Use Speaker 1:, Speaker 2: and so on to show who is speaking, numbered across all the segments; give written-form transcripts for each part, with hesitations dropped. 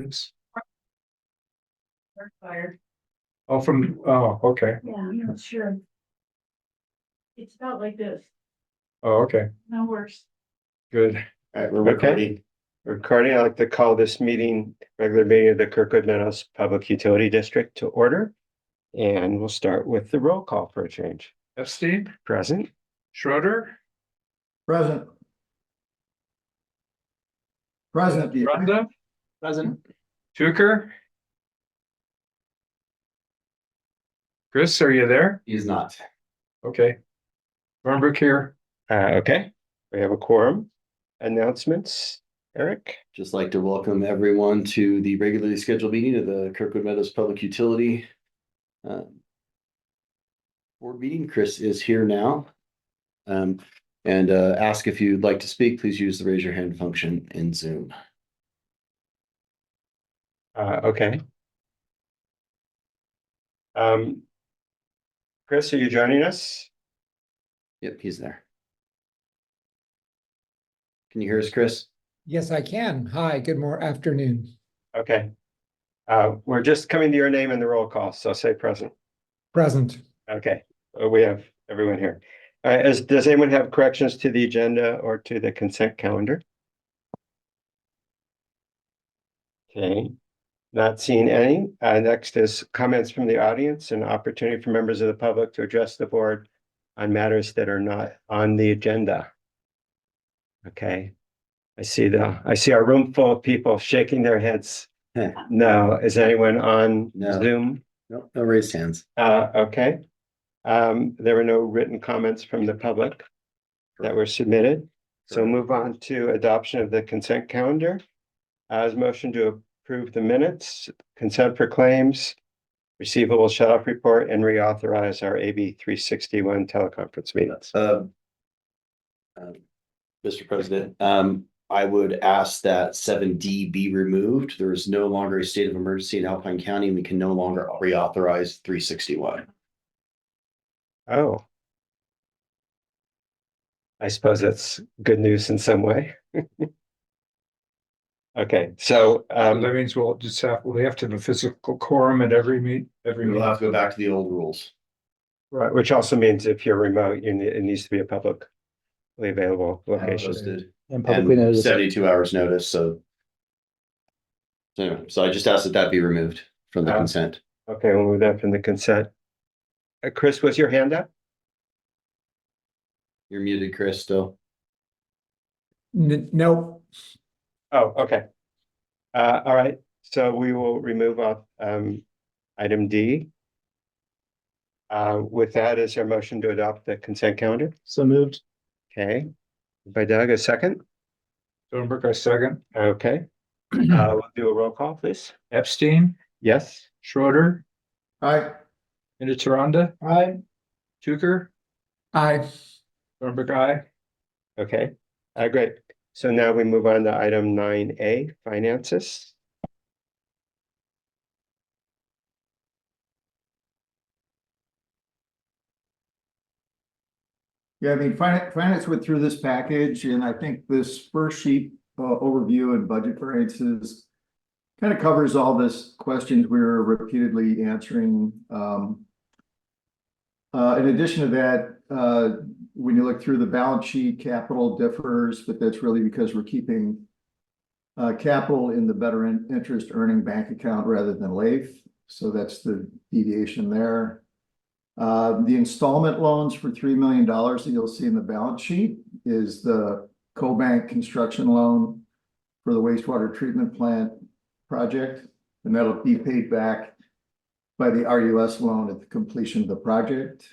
Speaker 1: We're fired.
Speaker 2: Oh, okay.
Speaker 1: Yeah, I'm not sure. It's about like this,
Speaker 2: Oh, okay,
Speaker 1: no worse.
Speaker 2: good.
Speaker 3: All right, we're recording.
Speaker 2: Recording, I'd like to call this regular meeting of the Kirkwood Meadows Public Utility District to order. And we'll start with the roll call for a change.
Speaker 4: Epstein,
Speaker 2: Present.
Speaker 4: Schroeder,
Speaker 3: Present. Present.
Speaker 4: Runda,
Speaker 3: Present.
Speaker 4: Tucker. Chris, are you there?
Speaker 3: He's not.
Speaker 4: Okay. Thornbrook here.
Speaker 2: Okay, we have a quorum. Announcements, Eric?
Speaker 3: Just like to welcome everyone to the regularly scheduled meeting of the Kirkwood Meadows Public Utility board meeting. Chris is here now. Ask if you'd like to speak, please use the raise your hand function in Zoom.
Speaker 2: Okay. Chris, are you joining us?
Speaker 3: Yep, he's there. Can you hear us, Chris?
Speaker 5: Yes, I can. Hi, afternoon.
Speaker 2: Okay. We're just coming to your name in the roll call, so say present.
Speaker 5: Present.
Speaker 2: Okay, we have everyone here. All right, does anyone have corrections to the agenda or to the consent calendar? Okay, not seeing any. Next is comments from the audience and opportunity for members of the public to address the board on matters that are not on the agenda. Okay, I see our room full of people shaking their heads. No, is anyone on Zoom?
Speaker 3: No, no raised hands.
Speaker 2: Okay. There were no written comments from the public that were submitted. So move on to adoption of the consent calendar. As motion to approve the minutes, consent for claims, receivable shut-off report, and reauthorize our AB 361 teleconference meetings.
Speaker 3: Mr. President, I would ask that 7D be removed. There is no longer a state of emergency in Alpine County, and we can no longer reauthorize 361.
Speaker 2: Oh. I suppose that's good news in some way. Okay, so
Speaker 4: That means we'll have to have a physical quorum at every meeting.
Speaker 3: We'll have to go back to the old rules.
Speaker 2: right, which also means if you're remote, it needs to be a publicly available location.
Speaker 3: Posted
Speaker 6: And publicly
Speaker 3: and
Speaker 6: noticed.
Speaker 3: 72 hours notice, so anyway, so I just asked that be removed from the consent.
Speaker 2: Okay, we'll move that from the consent. Chris, was your hand up?
Speaker 3: You're muted, Chris, still.
Speaker 5: Nope.
Speaker 2: Oh, okay. All right, so we will remove off item D. With that, is there a motion to adopt the consent calendar?
Speaker 6: So moved.
Speaker 2: Okay, by Doug, a second.
Speaker 4: Thornbrook, I second.
Speaker 2: Okay, we'll do a roll call, please.
Speaker 4: Epstein,
Speaker 2: Yes.
Speaker 4: Schroeder,
Speaker 3: Aye.
Speaker 4: Runda,
Speaker 6: Aye.
Speaker 4: Tucker,
Speaker 5: Aye.
Speaker 4: Thornbrook, aye.
Speaker 2: Okay, great. So now we move on to item 9A, finances.
Speaker 7: Yeah, I mean, finance went through this package, and I think this first sheet overview and budget variances kind of covers all this questions we were repeatedly answering. In addition to that, when you look through the balance sheet, capital differs, but that's really because we're keeping capital in the better interest earning bank account rather than LAIF. So that's the deviation there. The installment loans for $3 million that you'll see in the balance sheet is the CoBank construction loan for the wastewater treatment plant project, and that'll be paid back by the RUS loan at the completion of the project.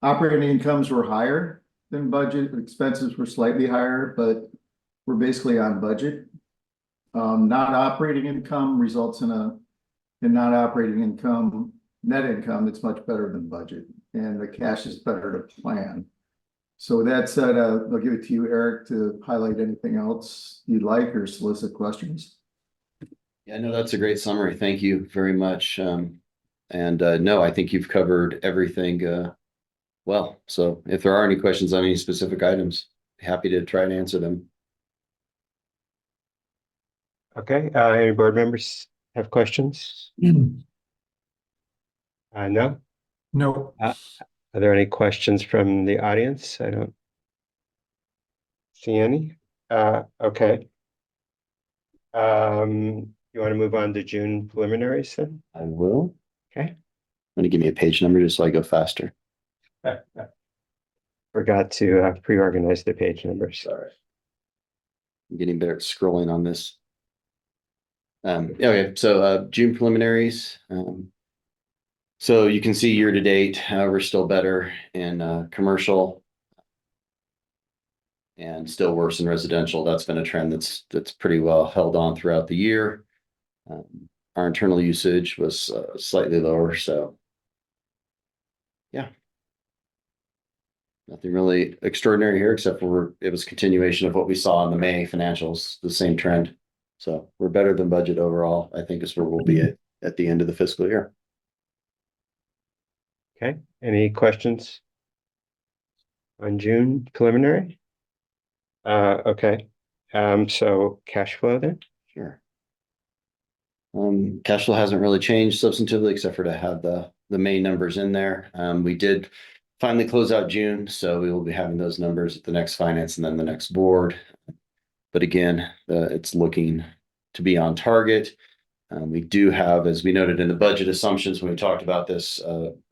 Speaker 7: Operating incomes were higher than budget, expenses were slightly higher, but we're basically on budget. Non-operating income results in non-operating income, net income that's much better than budget, and the cash is better to plan. So with that said, I'll give it to you, Eric, to highlight anything else you'd like or solicit questions.
Speaker 3: Yeah, no, that's a great summary. Thank you very much. No, I think you've covered everything well. So if there are any questions on any specific items, happy to try and answer them.
Speaker 2: Okay, any board members have questions? No?
Speaker 5: No.
Speaker 2: Are there any questions from the audience? I don't see any. Okay. You want to move on to June preliminaries then?
Speaker 3: I will.
Speaker 2: Okay.
Speaker 3: I'm gonna give me a page number just so I go faster.
Speaker 2: Forgot to pre-organize the page numbers.
Speaker 3: Sorry. I'm getting better at scrolling on this. Okay, so June preliminaries. So you can see year to date, we're still better in commercial and still worse in residential. That's been a trend that's pretty well held on throughout the year. Our internal usage was slightly lower, so yeah. Nothing really extraordinary here, except for it was continuation of what we saw in the May financials, the same trend. So we're better than budget overall, I think is where we'll be at the end of the fiscal year.
Speaker 2: Okay, any questions on June preliminary? Okay, so cash flow then?
Speaker 3: Sure. Cash flow hasn't really changed substantively, except for to have the main numbers in there. We did finally close out June, so we will be having those numbers at the next finance and then the next board. But again, it's looking to be on target. We do have, as we noted in the budget assumptions, when we talked about this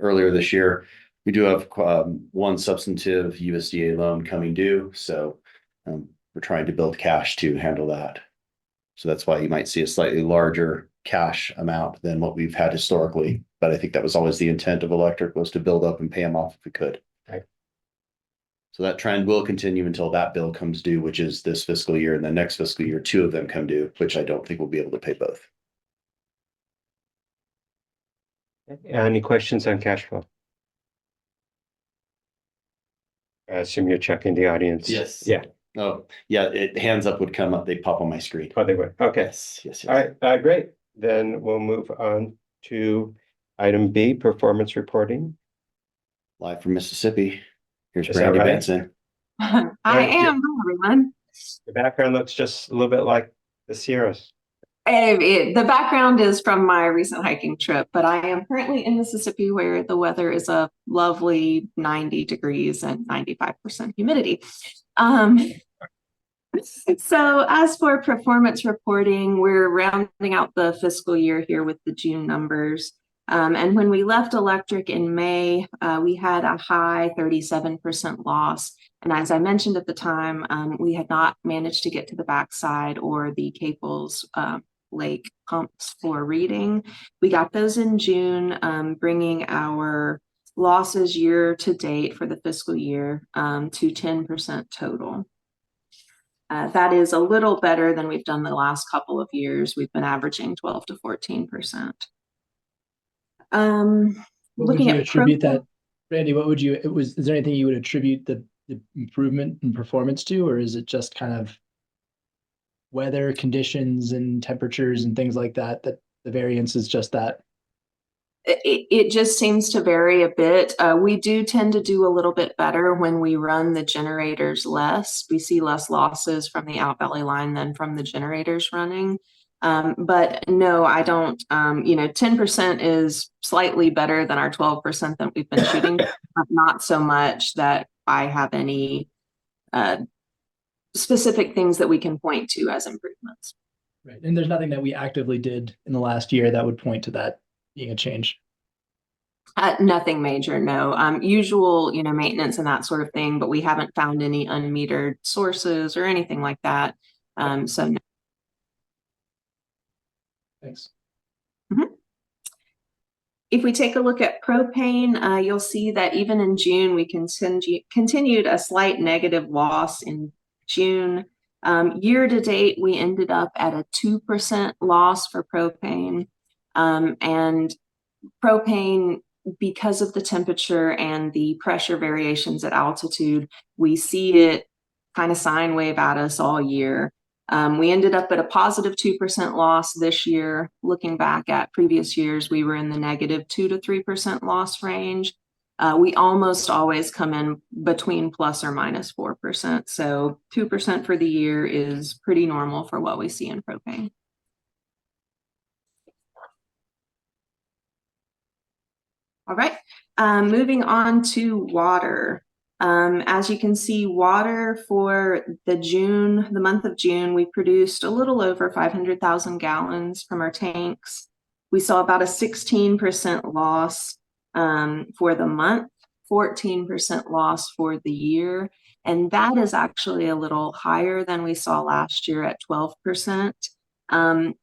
Speaker 3: earlier this year, we do have one substantive USDA loan coming due. So we're trying to build cash to handle that. So that's why you might see a slightly larger cash amount than what we've had historically. But I think that was always the intent of electric, was to build up and pay them off if we could.
Speaker 2: Right.
Speaker 3: So that trend will continue until that bill comes due, which is this fiscal year, and the next fiscal year, 2 of them come due, which I don't think we'll be able to pay both.
Speaker 2: Any questions on cash flow? I assume you're checking the audience.
Speaker 3: Yes.
Speaker 2: Yeah.
Speaker 3: Oh, yeah, hands up would come up, they pop on my screen.
Speaker 2: Oh, they would. Okay.
Speaker 3: Yes.
Speaker 2: All right. Great. Then we'll move on to item B, performance reporting.
Speaker 3: Live from Mississippi. Here's
Speaker 2: Is that
Speaker 3: Brandy
Speaker 2: right?
Speaker 3: Benson.
Speaker 1: I
Speaker 2: Right, yeah.
Speaker 1: am, hi, everyone.
Speaker 2: The background looks just a little bit like the Sierras.
Speaker 1: The background is from my recent hiking trip, but I am currently in Mississippi where the weather is a lovely 90 degrees and 95% humidity. So as for performance reporting, we're rounding out the fiscal year here with the June numbers. And when we left electric in May, we had a high 37% loss. And as I mentioned at the time, we had not managed to get to the backside or the Caples Lake pumps for reading. We got those in June, bringing our losses year to date for the fiscal year to 10% total. That is a little better than we've done the last couple of years. We've been averaging 12 to 14%.
Speaker 6: What would
Speaker 1: Looking
Speaker 6: you
Speaker 1: at
Speaker 6: attribute that, Randy? Is there anything you would attribute the improvement in performance to, or is it just kind of weather conditions and temperatures and things like that, that the variance is just that?
Speaker 1: It just seems to vary a bit. We do tend to do a little bit better when we run the generators less. We see less losses from the out valley line than from the generators running. But no, I don't, 10% is slightly better than our 12% that we've been shooting, but not so much that I have any specific things that we can point to as improvements.
Speaker 6: Right. And there's nothing that we actively did in the last year that would point to that being a change.
Speaker 1: Nothing major, no. Usual, maintenance and that sort of thing, but we haven't found any unmetered sources or anything like that. So no.
Speaker 6: Thanks.
Speaker 1: If we take a look at propane, you'll see that even in June, we continued a slight negative loss in June. Year to date, we ended up at a 2% loss for propane. And propane, because of the temperature and the pressure variations at altitude, we see it kind of sine wave at us all year. We ended up at a positive 2% loss this year. Looking back at previous years, we were in the negative 2 to 3% loss range. We almost always come in between plus or minus 4%. So 2% for the year is pretty normal for what we see in propane. All right, moving on to water. As you can see, water for the month of June, we produced a little over 500,000 gallons from our tanks. We saw about a 16% loss for the month, 14% loss for the year. And that is actually a little higher than we saw last year at 12%.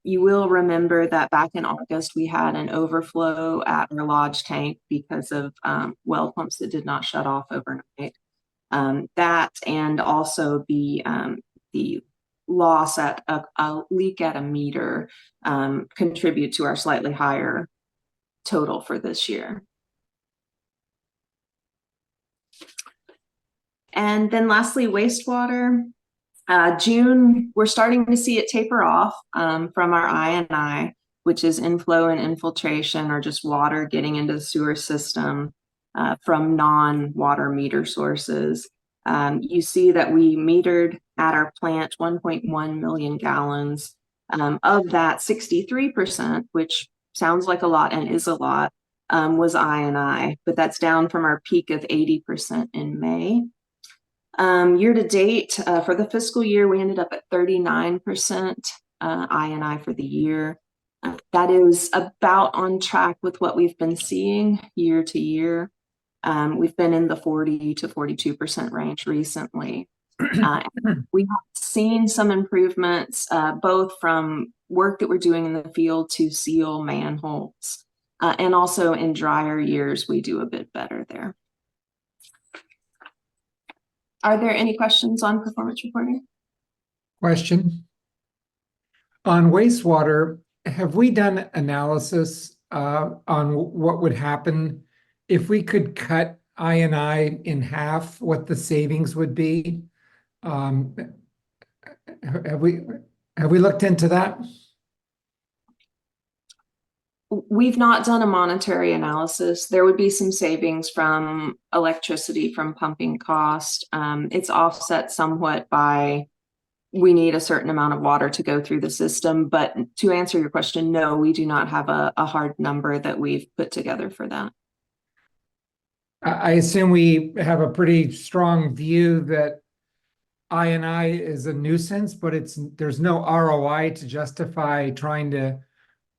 Speaker 1: You will remember that back in August, we had an overflow at our lodge tank because of well pumps that did not shut off overnight. That and also the loss at a leak at a meter contribute to our slightly higher total for this year. And then lastly, wastewater. June, we're starting to see it taper off from our I&I, which is inflow and infiltration, or just water getting into the sewer system from non-water meter sources. You see that we metered at our plant 1.1 million gallons. Of that, 63%, which sounds like a lot and is a lot, was I&I, but that's down from our peak of 80% in May. Year to date, for the fiscal year, we ended up at 39% I&I for the year. That is about on track with what we've been seeing year to year. We've been in the 40 to 42% range recently. We have seen some improvements, both from work that we're doing in the field to seal manholes, and also in drier years, we do a bit better there. Are there any questions on performance reporting?
Speaker 5: Question. On wastewater, have we done analysis on what would happen if we could cut I&I in half, what the savings would be? Have we looked into that?
Speaker 1: We've not done a monetary analysis. There would be some savings from electricity, from pumping cost. It's offset somewhat by we need a certain amount of water to go through the system. But to answer your question, no, we do not have a hard number that we've put together for that.
Speaker 5: I assume we have a pretty strong view that I&I is a nuisance, but there's no ROI to justify trying to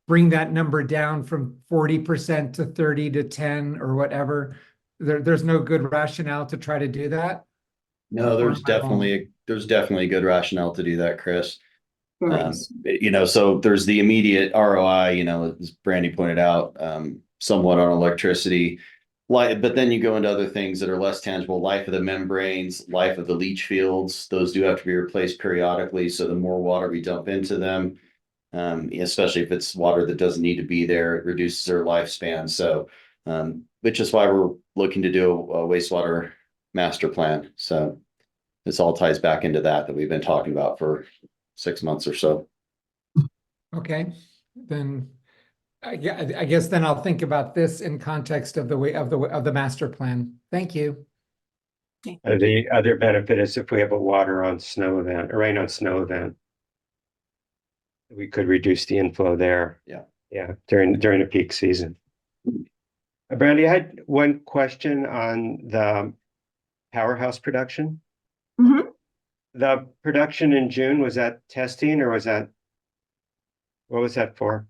Speaker 5: bring that number down from 40% to 30 to 10 or whatever. There's no good rationale to try to do that.
Speaker 3: No, there's definitely a good rationale to do that, Chris. So there's the immediate ROI, as Brandy pointed out, somewhat on electricity. But then you go into other things that are less tangible: life of the membranes, life of the leach fields. Those do have to be replaced periodically. So the more water we dump into them, especially if it's water that doesn't need to be there, it reduces their lifespan. So, which is why we're looking to do a wastewater master plan. So this all ties back into that we've been talking about for 6 months or so.
Speaker 5: Okay, then I guess then I'll think about this in context of the master plan. Thank you.
Speaker 2: The other benefit is if we have a water on snow event, or rain on snow event, we could reduce the inflow there. Yeah, during the peak season. Brandy, I had one question on the powerhouse production.
Speaker 1: Mm-hmm.
Speaker 2: The production in June, was that testing, or what was that for?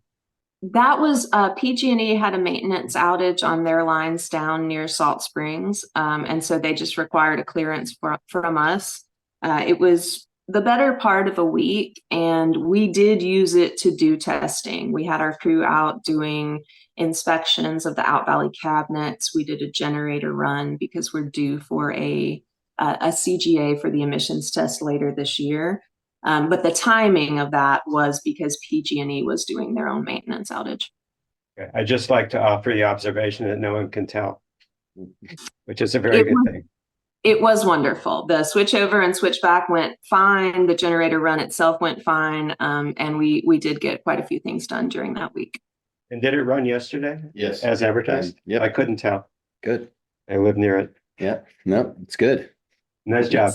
Speaker 1: That was PG&E had a maintenance outage on their lines down near Salt Springs, and so they just required a clearance from us. It was the better part of a week, and we did use it to do testing. We had our crew out doing inspections of the out valley cabinets. We did a generator run because we're due for a CGA for the emissions test later this year. But the timing of that was because PG&E was doing their own maintenance outage.
Speaker 2: Okay. I'd just like to offer the observation that no one can tell, which is a very good thing.
Speaker 1: It was wonderful. The switchover and switchback went fine. The generator run itself went fine. And we did get quite a few things done during that week.
Speaker 2: And did it run yesterday?
Speaker 3: Yes.
Speaker 2: As advertised?
Speaker 3: Yeah.
Speaker 2: I couldn't tell.
Speaker 3: Good.
Speaker 2: I live near it.
Speaker 3: Yeah. No, it's good.
Speaker 2: Nice job.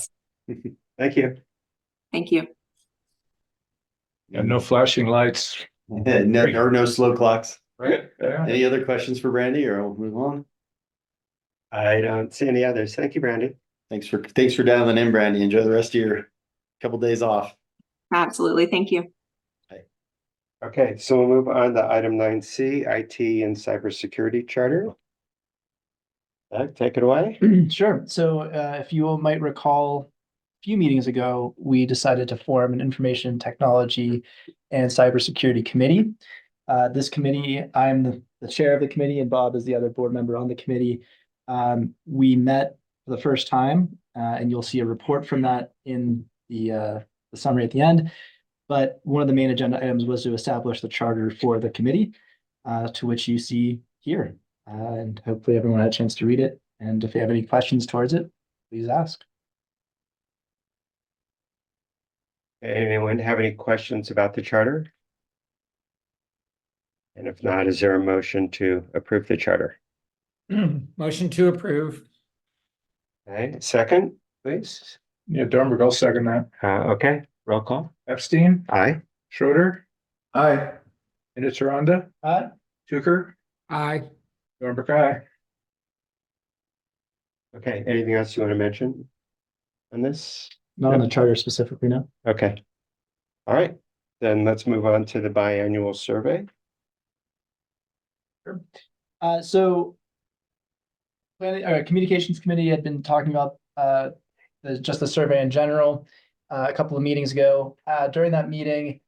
Speaker 2: Thank you.
Speaker 1: Thank you.
Speaker 4: And no flashing lights.
Speaker 3: No slow clocks.
Speaker 2: Right?
Speaker 3: Any other questions for Brandy or we'll move on?
Speaker 2: I don't see any others. Thank you, Brandy.
Speaker 3: Thanks for dialing in, Brandy. Enjoy the rest of your couple days off.
Speaker 1: Absolutely. Thank you.
Speaker 2: Okay, so we'll move on to item 9C, IT and cybersecurity charter. Doug, take it away.
Speaker 6: Sure. So if you all might recall, a few meetings ago, we decided to form an information technology and cybersecurity committee. This committee, I'm the chair of the committee and Bob is the other board member on the committee. We met for the first time, and you'll see a report from that in the summary at the end. But one of the main agenda items was to establish the charter for the committee, to which you see here. And hopefully everyone had a chance to read it. And if you have any questions towards it, please ask.
Speaker 2: Anyone have any questions about the charter? And if not, is there a motion to approve the charter?
Speaker 5: Motion to approve.
Speaker 2: Okay, second, please.
Speaker 4: Yeah, Dornberg, I'll second that.
Speaker 2: Okay, roll call.
Speaker 4: Epstein,
Speaker 2: Aye.
Speaker 4: Schroeder,
Speaker 7: Aye.
Speaker 4: Innichiranda, Tucker,
Speaker 5: Aye.
Speaker 4: Dornberg, aye.
Speaker 2: Okay, anything else you want to mention on this?
Speaker 6: Not on the charter specifically, no.
Speaker 2: Okay. All right, then let's move on to the biannual survey.
Speaker 6: So communications committee had been talking about just the survey in general a couple of meetings ago. During that meeting,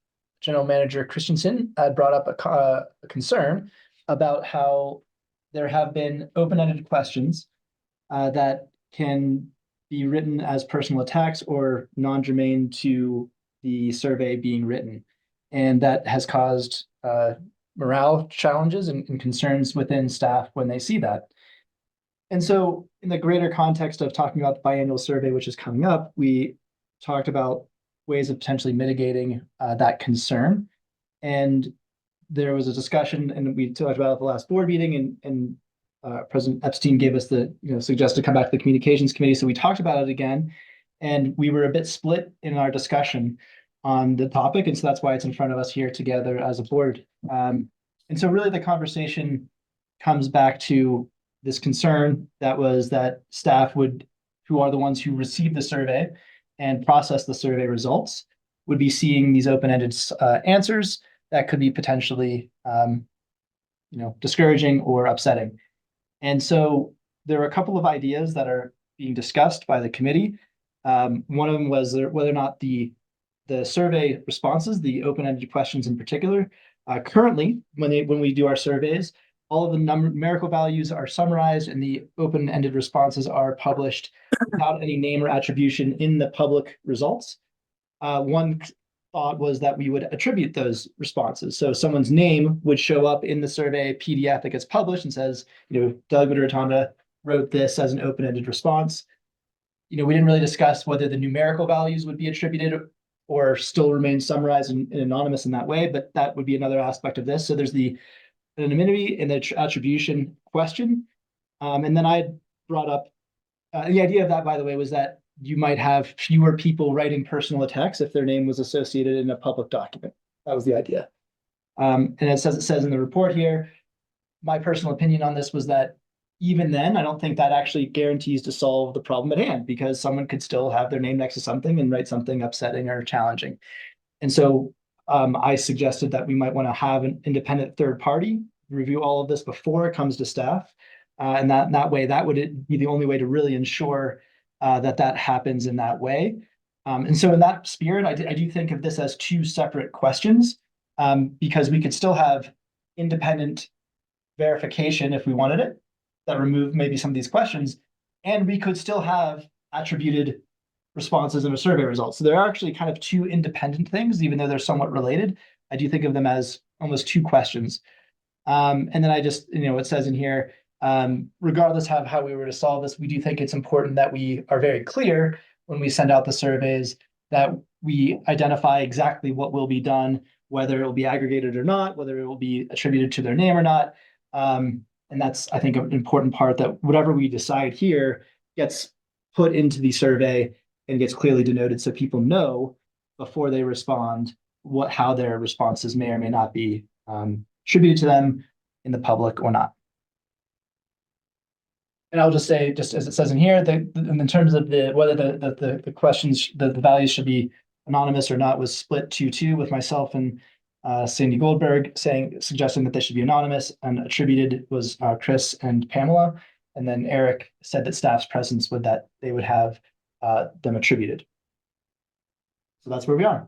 Speaker 6: General Manager Christensen had brought up a concern about how there have been open-ended questions that can be written as personal attacks or non-germane to the survey being written. And that has caused morale challenges and concerns within staff when they see that. And so in the greater context of talking about the biannual survey, which is coming up, we talked about ways of potentially mitigating that concern. And there was a discussion, and we talked about it at the last board meeting, and President Epstein gave us the, suggested to come back to the communications committee. So we talked about it again, and we were a bit split in our discussion on the topic. And so that's why it's in front of us here together as a board. And so really the conversation comes back to this concern that was that staff who are the ones who receive the survey and process the survey results, would be seeing these open-ended answers that could be potentially, discouraging or upsetting. And so there are a couple of ideas that are being discussed by the committee. One of them was whether or not the survey responses, the open-ended questions in particular, currently, when we do our surveys, all of the numerical values are summarized and the open-ended responses are published without any name or attribution in the public results. One thought was that we would attribute those responses. So someone's name would show up in the survey PDF that gets published and says, Doug Rotunda wrote this as an open-ended response. We didn't really discuss whether the numerical values would be attributed or still remain summarized and anonymous in that way, but that would be another aspect of this. So there's the anonymity and the attribution question. And then I brought up the idea of that, by the way, was that you might have fewer people writing personal attacks if their name was associated in a public document. That was the idea. And it says in the report here, my personal opinion on this was that even then, I don't think that actually guarantees to solve the problem at hand, because someone could still have their name next to something and write something upsetting or challenging. And so I suggested that we might want to have an independent third party review all of this before it comes to staff. And that way, that would be the only way to really ensure that happens in that way. And so in that spirit, I do think of this as two separate questions, because we could still have independent verification if we wanted it, that remove maybe some of these questions, and we could still have attributed responses in a survey results. So there are actually kind of two independent things, even though they're somewhat related. I do think of them as almost two questions. And then I just, it says in here, regardless of how we were to solve this, we do think it's important that we are very clear when we send out the surveys that we identify exactly what will be done, whether it will be aggregated or not, whether it will be attributed to their name or not. And that's, I think, an important part, that whatever we decide here gets put into the survey and gets clearly denoted so people know before they respond how their responses may or may not be attributed to them, in the public or not. And I'll just say, just as it says in here, that in terms of whether the questions, the values should be anonymous or not, was split 2-2 with myself and Sandy Goldberg suggesting that they should be anonymous, and attributed was Chris and Pamela. And then Eric said that staff's presence would that they would have them attributed. So that's where we are.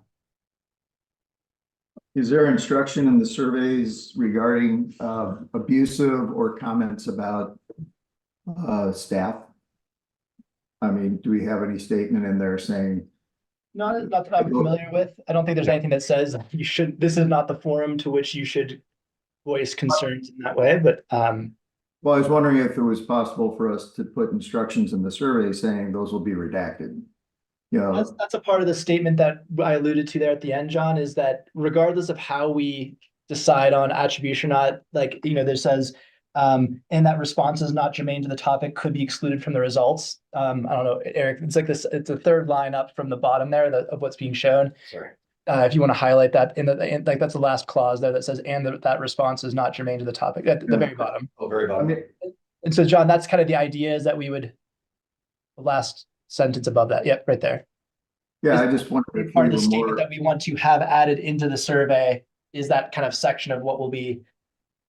Speaker 7: Is there instruction in the surveys regarding abusive or comments about staff? I mean, do we have any statement in there saying?
Speaker 6: Not that I'm familiar with. I don't think there's anything that says you should, this is not the forum to which you should voice concerns in that way, but
Speaker 7: Well, I was wondering if it was possible for us to put instructions in the survey saying those will be redacted. You know,
Speaker 6: that's a part of the statement that I alluded to there at the end, John, is that regardless of how we decide on attribution or not, like, you know, there says, and that response is not germane to the topic could be excluded from the results. I don't know, Eric, it's like this, it's a third line up from the bottom there of what's being shown.
Speaker 3: Sorry.
Speaker 6: If you want to highlight that like that's the last clause there that says, and that response is not germane to the topic at the very bottom.
Speaker 3: Oh, very bottom.
Speaker 6: And so, John, that's kind of the idea, is that we would, the last sentence above that. Yep, right there.
Speaker 7: yeah, I just wondered if
Speaker 6: Part of
Speaker 7: we
Speaker 6: the
Speaker 7: were
Speaker 6: statement
Speaker 7: more,
Speaker 6: that we want to have added into the survey is that kind of section of what will be,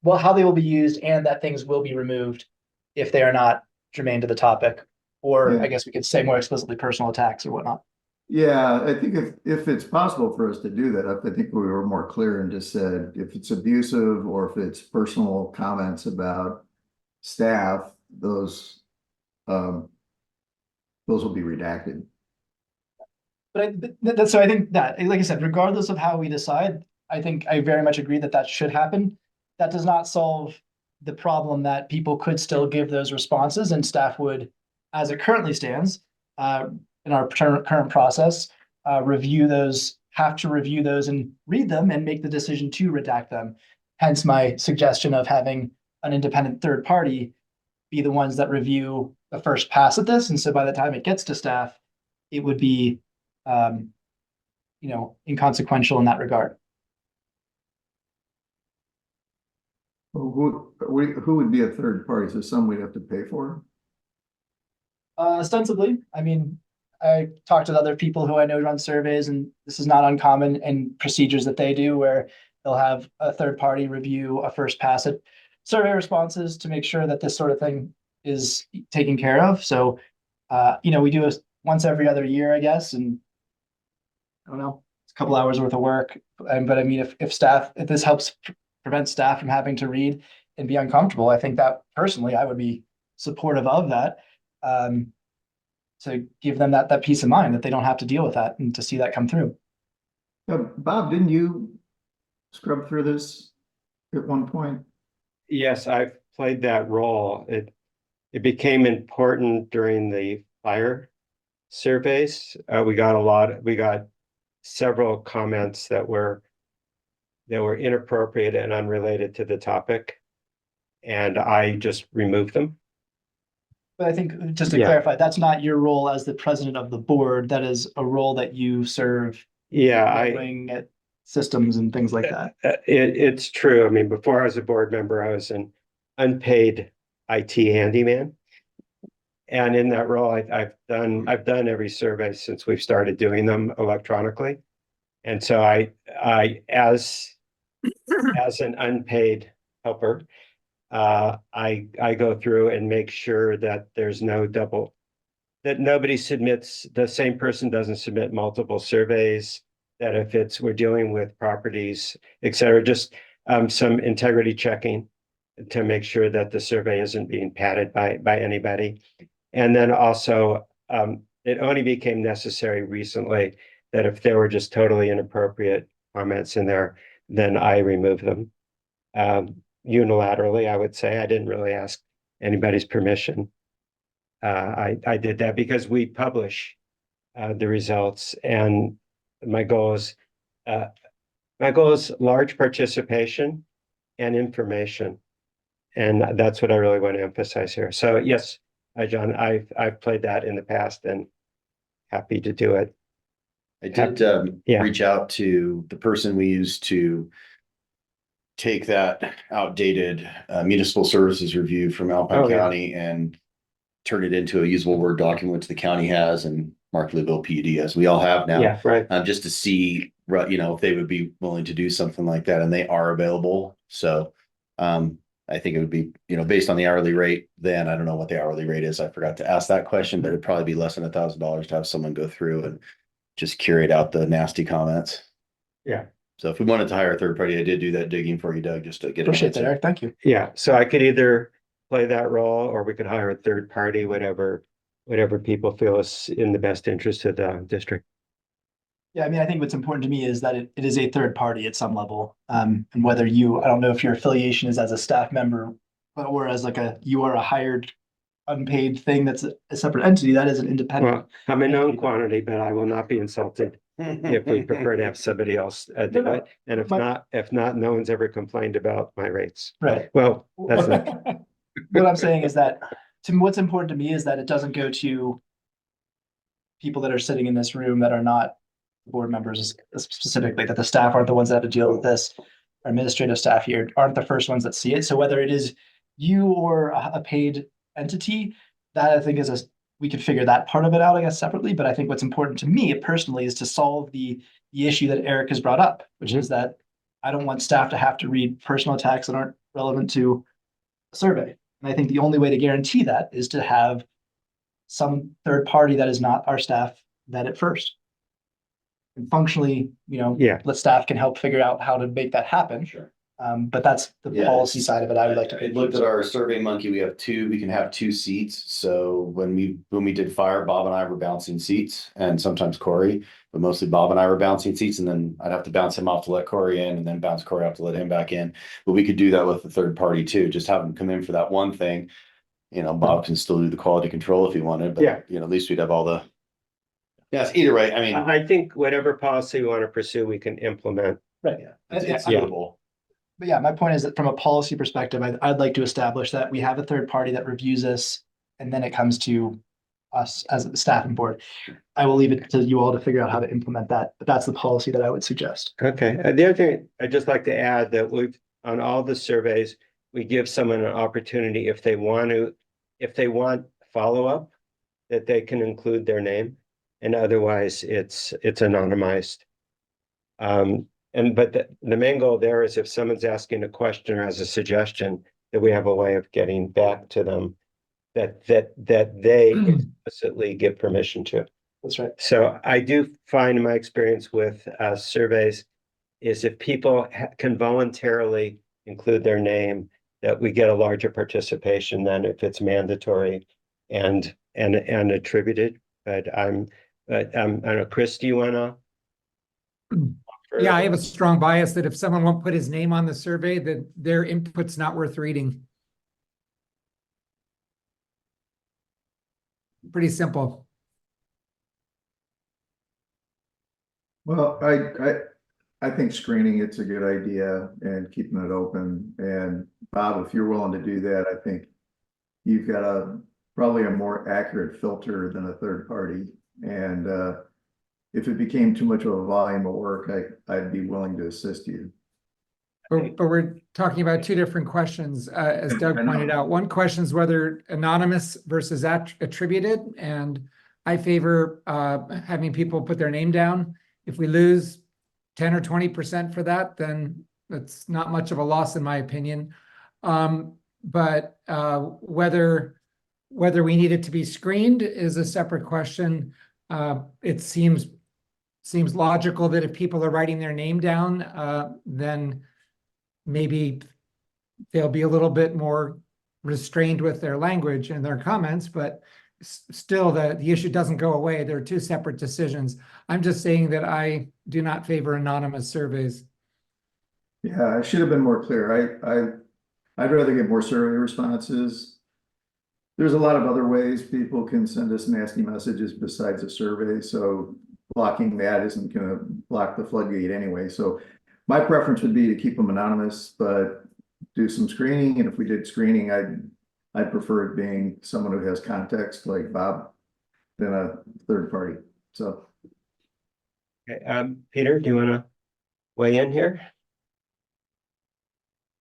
Speaker 6: well, how they will be used, and that things will be removed if they are not germane to the topic, or
Speaker 7: Yeah.
Speaker 6: I guess we could say more explicitly personal attacks or whatnot.
Speaker 7: yeah, I think if it's possible for us to do that, I think we were more clear and just said if it's abusive or if it's personal comments about staff, those will be redacted.
Speaker 6: But that's, so I think that, like I said, regardless of how we decide, I think I very much agree that that should happen. That does not solve the problem that people could still give those responses, and staff would, as it currently stands, in our current process, have to review those and read them and make the decision to redact them. Hence my suggestion of having an independent third party be the ones that review the first pass at this. And so by the time it gets to staff, it would be, inconsequential in that regard.
Speaker 7: Who would be a third party? So some we'd have to pay for?
Speaker 6: Ostensibly, I mean, I talked with other people who I know run surveys, and this is not uncommon in procedures that they do, where they'll have a third party review a first pass at survey responses to make sure that this sort of thing is taken care of. So, we do it once every other year, I guess, and I don't know, it's a couple hours worth of work. But I mean, if this helps prevent staff from having to read and be uncomfortable, I think that personally I would be supportive of that. To give them that peace of mind that they don't have to deal with that, and to see that come through.
Speaker 7: Bob, didn't you scrub through this at one point?
Speaker 2: Yes, I've played that role. It became important during the fire surveys. We got several comments that were inappropriate and unrelated to the topic, and I just removed them.
Speaker 6: But I think, just to
Speaker 2: Yeah.
Speaker 6: clarify, that's not your role as the president of the board. That is a role that you serve.
Speaker 2: Yeah,
Speaker 6: looking at systems and things like that.
Speaker 2: it's true. I mean, before I was a board member, I was an unpaid IT handyman. And in that role, I've done every survey since we've started doing them electronically. And so I as an unpaid helper, I go through and make sure that there's no double, that nobody submits, the same person doesn't submit multiple surveys, that if we're dealing with properties, et cetera, just some integrity checking to make sure that the survey isn't being padded by anybody. And then also, it only became necessary recently that if there were just totally inappropriate comments in there, then I remove them. Unilaterally, I would say. I didn't really ask anybody's permission. I did that because we publish the results, and my goal is large participation and information, and that's what I really want to emphasize here. So yes, John, I've played that in the past, and happy to do it.
Speaker 3: I did reach out to the person we used to take that outdated municipal services review from Alpine
Speaker 2: Oh, yeah.
Speaker 3: County and turn it into a usable Word document, which the county has and Mark Louisville PUD has. We all have now.
Speaker 2: Yeah, right.
Speaker 3: Just to see, if they would be willing to do something like that, and they are available. So, I think it would be, based on the hourly rate, then I don't know what the hourly rate is. I forgot to ask that question, but it'd probably be less than $1,000 to have someone go through and just curate out the nasty comments.
Speaker 2: Yeah.
Speaker 3: So if we wanted to hire a third party, I did do that digging for you, Doug, just to get an
Speaker 6: Appreciate that,
Speaker 3: answer.
Speaker 6: Eric. Thank you.
Speaker 2: Yeah, so I could either play that role or we could hire a third party, whatever people feel is in the best interest of the district.
Speaker 6: Yeah, I mean, I think what's important to me is that it is a third party at some level. And whether I don't know if your affiliation is as a staff member or as you are a hired unpaid thing that's a separate entity, that is an independent.
Speaker 2: Well, I'm a known quantity, but I will not be insulted if we prefer to have somebody else do
Speaker 6: No,
Speaker 2: it. And if
Speaker 6: but-
Speaker 2: not, no one's ever complained about my rates.
Speaker 6: Right.
Speaker 2: Well, that's not,
Speaker 6: What I'm saying is that what's important to me is that it doesn't go to people that are sitting in this room that are not board members specifically, that the staff aren't the ones that have to deal with this. Our administrative staff here aren't the first ones that see it. So whether it is you or a paid entity, that I think we could figure that part of it out, I guess, separately. But I think what's important to me personally is to solve the issue that Eric has brought up, which is that I don't want staff to have to read personal attacks that aren't relevant to a survey. And I think the only way to guarantee that is to have some third party that is not our staff vet it first. And functionally,
Speaker 2: Yeah.
Speaker 6: let staff can help figure out how to make that happen.
Speaker 3: Sure.
Speaker 6: But that's the
Speaker 3: Yeah,
Speaker 6: policy side of it. I would like to.
Speaker 3: I looked at our Survey Monkey. We can have 2 seats. So when we did fire, Bob and I were bouncing seats, and sometimes Corey, but mostly Bob and I were bouncing seats, and then I'd have to bounce him off to let Corey in, and then bounce Corey off to let him back in. But we could do that with the third party too. Just have them come in for that one thing. Bob can still do the quality control if he wanted, but
Speaker 2: Yeah.
Speaker 3: at least we'd have all the. Yes, either way. I mean,
Speaker 2: I think whatever policy we want to pursue, we can implement.
Speaker 6: Right.
Speaker 3: it's
Speaker 2: Yeah.
Speaker 3: doable.
Speaker 6: But yeah, my point is that from a policy perspective, I'd like to establish that we have a third party that reviews this, and then it comes to us as the staff and board. I will leave it to you all to figure out how to implement that, but that's the policy that I would suggest.
Speaker 2: Okay, the other thing I'd just like to add that on all the surveys, we give someone an opportunity if they want follow-up, that they can include their name, and otherwise it's anonymized. But the main goal there is if someone's asking a question or has a suggestion, that we have a way of getting back to them that they explicitly give permission to.
Speaker 6: That's right.
Speaker 2: So I do find in my experience with surveys is if people can voluntarily include their name, that we get a larger participation than if it's mandatory and attributed. But I don't know, Chris, do you wanna?
Speaker 5: Yeah, I have a strong bias that if someone won't put his name on the survey, that their input's not worth reading. Pretty simple.
Speaker 7: Well, I think screening, it's a good idea and keeping it open. And Bob, if you're willing to do that, I think you've got probably a more accurate filter than a third party. And if it became too much of a volume of work, I'd be willing to assist you.
Speaker 5: But we're talking about 2 different questions, as Doug
Speaker 7: I know.
Speaker 5: pointed out. One question is whether anonymous versus attributed, and I favor having people put their name down. If we lose 10 or 20% for that, then that's not much of a loss in my opinion. But whether we need it to be screened is a separate question. It seems logical that if people are writing their name down, then maybe they'll be a little bit more restrained with their language and their comments, but still the issue doesn't go away. There are 2 separate decisions. I'm just saying that I do not favor anonymous surveys.
Speaker 7: Yeah, I should have been more clear. I'd rather get more survey responses. There's a lot of other ways people can send us nasty messages besides a survey, so blocking that isn't gonna block the floodgate anyway. So my preference would be to keep them anonymous, but do some screening. And if we did screening, I'd prefer it being someone who has context like Bob than a third party. So.
Speaker 2: Okay, Peter, do you wanna weigh in here?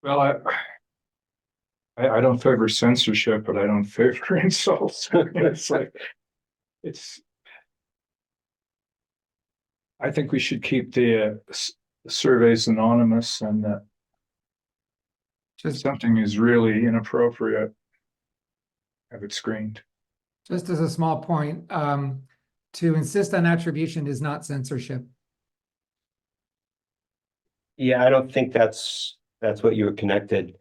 Speaker 4: Well, I don't favor censorship, but I don't favor insults. It's like, it's. I think we should keep the surveys anonymous, and that if
Speaker 5: Just,
Speaker 4: something is really inappropriate, have it screened.
Speaker 5: just as a small point, to insist on attribution is not censorship.
Speaker 2: Yeah, I don't think that's what you were connected.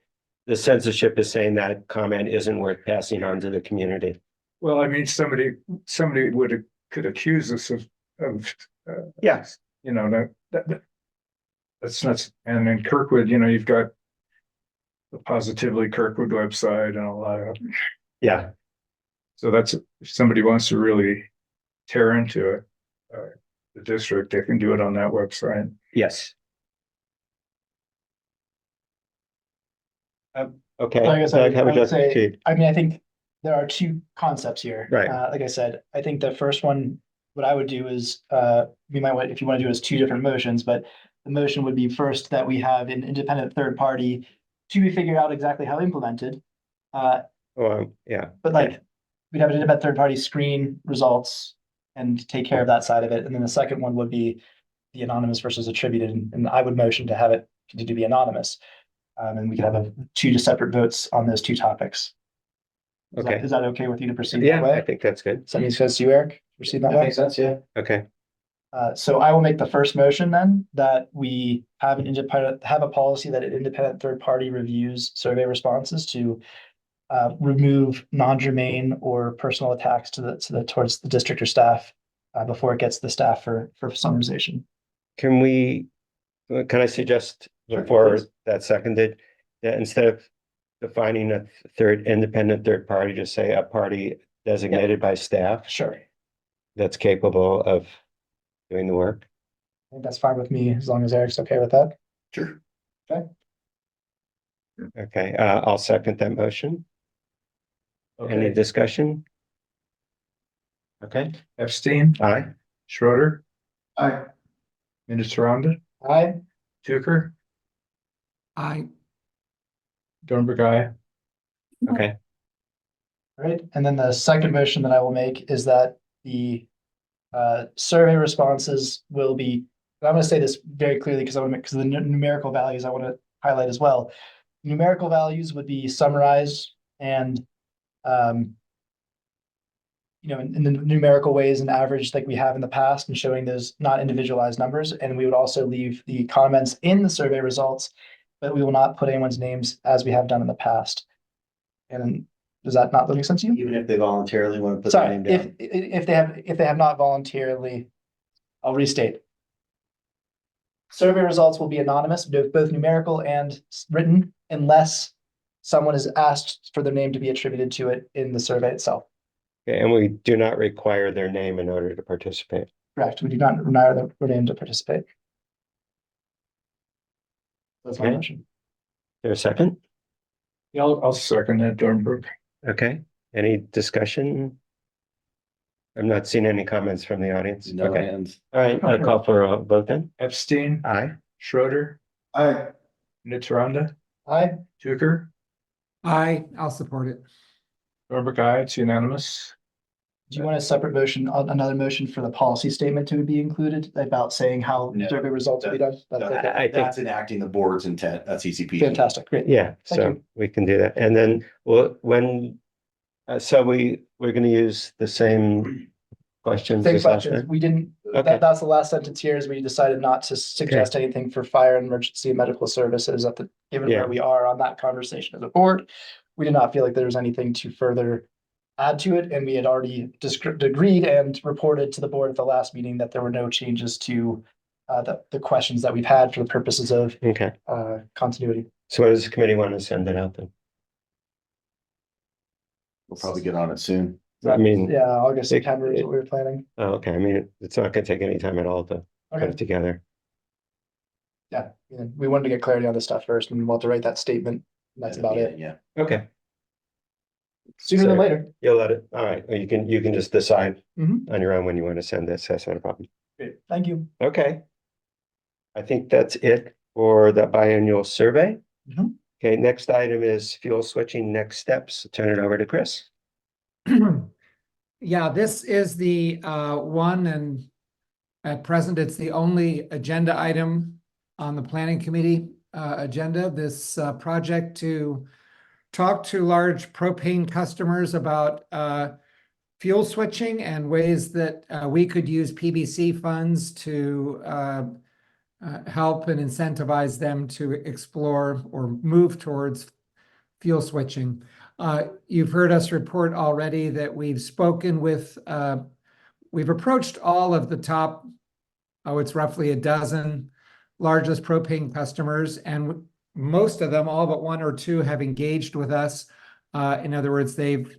Speaker 2: The censorship is saying that comment isn't worth passing on to the community.
Speaker 4: Well, I mean, somebody could accuse us of
Speaker 2: Yes.
Speaker 4: you know, that's not, and in Kirkwood, you've got the Positively Kirkwood website and a lot of,
Speaker 2: Yeah,
Speaker 4: so that's, if somebody wants to really tear into it, the district, they can do it on that website.
Speaker 2: yes. Okay.
Speaker 6: Like I said,
Speaker 2: Doug, how would
Speaker 6: I
Speaker 2: you
Speaker 6: would say,
Speaker 2: proceed?
Speaker 6: I mean, I think there are two concepts here.
Speaker 2: Right.
Speaker 6: Like I said, I think the first one, what I would do is, we might want, if you want to do it as two different motions, but the motion would be first that we have an independent third party to be figured out exactly how implemented.
Speaker 2: Yeah,
Speaker 6: But like, we'd have an independent third party screen results and take care of that side of it. And then the second one would be the anonymous versus attributed, and I would motion to have it continue to be anonymous. And we could have two separate votes on those two topics.
Speaker 2: Okay.
Speaker 6: Is that okay with you to proceed that
Speaker 2: yeah, I
Speaker 6: way?
Speaker 2: think that's good.
Speaker 6: Does that make sense to you, Eric? Proceed that
Speaker 3: That
Speaker 6: way?
Speaker 3: makes sense, yeah.
Speaker 2: Okay,
Speaker 6: So I will make the first motion then, that we have a policy that an independent third party reviews survey responses to remove non-germane or personal attacks towards the district or staff before it gets to the staff for summarization.
Speaker 2: can I suggest
Speaker 6: Sure,
Speaker 2: before
Speaker 6: please.
Speaker 2: that's seconded, that instead of defining a independent third party, just say a party designated by staff
Speaker 6: Sure. I
Speaker 2: that's capable of doing the work?
Speaker 6: think that's fine with me, as long as Eric's okay with that.
Speaker 3: Sure.
Speaker 2: Okay, I'll second that motion. Any
Speaker 4: Okay,
Speaker 2: discussion? Okay,
Speaker 4: Epstein,
Speaker 2: aye.
Speaker 4: Schroeder,
Speaker 7: Aye.
Speaker 4: Minnesota,
Speaker 6: Aye.
Speaker 4: Tucker,
Speaker 5: I,
Speaker 4: Dornberg, aye.
Speaker 2: Okay,
Speaker 6: All right, and then the second motion that I will make is that the survey responses will be, and I'm gonna say this very clearly because because the numerical values I want to highlight as well. Numerical values would be summarized and in the numerical ways and averaged like we have in the past, and showing those not individualized numbers. And we would also leave the comments in the survey results, but we will not put anyone's names as we have done in the past. And does that not make sense to you?
Speaker 3: Even if they voluntarily want to put their
Speaker 6: Sorry,
Speaker 3: name down.
Speaker 6: if they have not voluntarily, I'll restate. Survey results will be anonymous, both numerical and written, unless someone is asked for their name to be attributed to it in the survey itself.
Speaker 2: okay, and we do not require their name in order to participate.
Speaker 6: Correct. We do not require their name to participate. That's my
Speaker 2: Okay.
Speaker 6: motion.
Speaker 2: There a second?
Speaker 4: Yeah, I'll second that, Dornberg.
Speaker 2: Okay, any discussion? I'm not seeing any comments from the audience.
Speaker 3: No
Speaker 2: Okay,
Speaker 3: hands.
Speaker 2: all right, I'll call for a vote then.
Speaker 4: Epstein,
Speaker 2: Aye.
Speaker 4: Schroeder,
Speaker 7: Aye.
Speaker 4: Minnesota,
Speaker 6: Aye.
Speaker 4: Tucker,
Speaker 5: I'll support it.
Speaker 4: Dornberg, aye. It's unanimous.
Speaker 6: Do you want a separate motion, another motion for the policy statement to be included about saying how
Speaker 3: No,
Speaker 6: survey results will be done? That's okay.
Speaker 2: I think,
Speaker 3: That's enacting the board's intent. That's easy peasy.
Speaker 6: Fantastic, great.
Speaker 2: yeah,
Speaker 6: Thank
Speaker 2: so
Speaker 6: you.
Speaker 2: we can do that. And then, well, so we're gonna use the same questions
Speaker 6: Same
Speaker 2: as last
Speaker 6: questions.
Speaker 2: time?
Speaker 6: We didn't,
Speaker 2: Okay.
Speaker 6: that's the last sentence here, is we decided not to suggest anything for fire and emergency and medical services given
Speaker 2: Yeah.
Speaker 6: where we are on that conversation as a board. We did not feel like there was anything to further add to it, and we had already agreed and reported to the board at the last meeting that there were no changes to the questions that we've had for the purposes of
Speaker 2: Okay,
Speaker 6: continuity.
Speaker 2: so when does the committee want to send it out then?
Speaker 3: We'll probably get on it soon.
Speaker 2: I mean,
Speaker 6: Yeah, August,
Speaker 2: it-
Speaker 6: September is what we were planning.
Speaker 2: oh, okay, I mean, it's not gonna take any time at all to put
Speaker 6: Okay,
Speaker 2: it together.
Speaker 6: yeah, and we wanted to get clarity on this stuff first, and we'll have to write that statement. And that's about it.
Speaker 3: Yeah.
Speaker 2: Okay,
Speaker 6: Sooner than
Speaker 2: So-
Speaker 6: later.
Speaker 2: you'll let it, all right, well, you can just decide
Speaker 6: Mhm.
Speaker 2: on your own when you want to send this, that's not a problem.
Speaker 6: Great, thank you.
Speaker 2: Okay. I think that's it for the biannual survey.
Speaker 6: Mhm.
Speaker 2: Okay, next item is fuel switching next steps. Turn it over to Chris.
Speaker 5: Yeah, this is the one, and at present, it's the only agenda item on the planning committee agenda. This project to talk to large propane customers about fuel switching and ways that we could use PBC funds to help and incentivize them to explore or move towards fuel switching. You've heard us report already that we've spoken with, we've approached all of the top, it's roughly a dozen largest propane customers, and most of them, all but one or two, have engaged with us. In other words, they've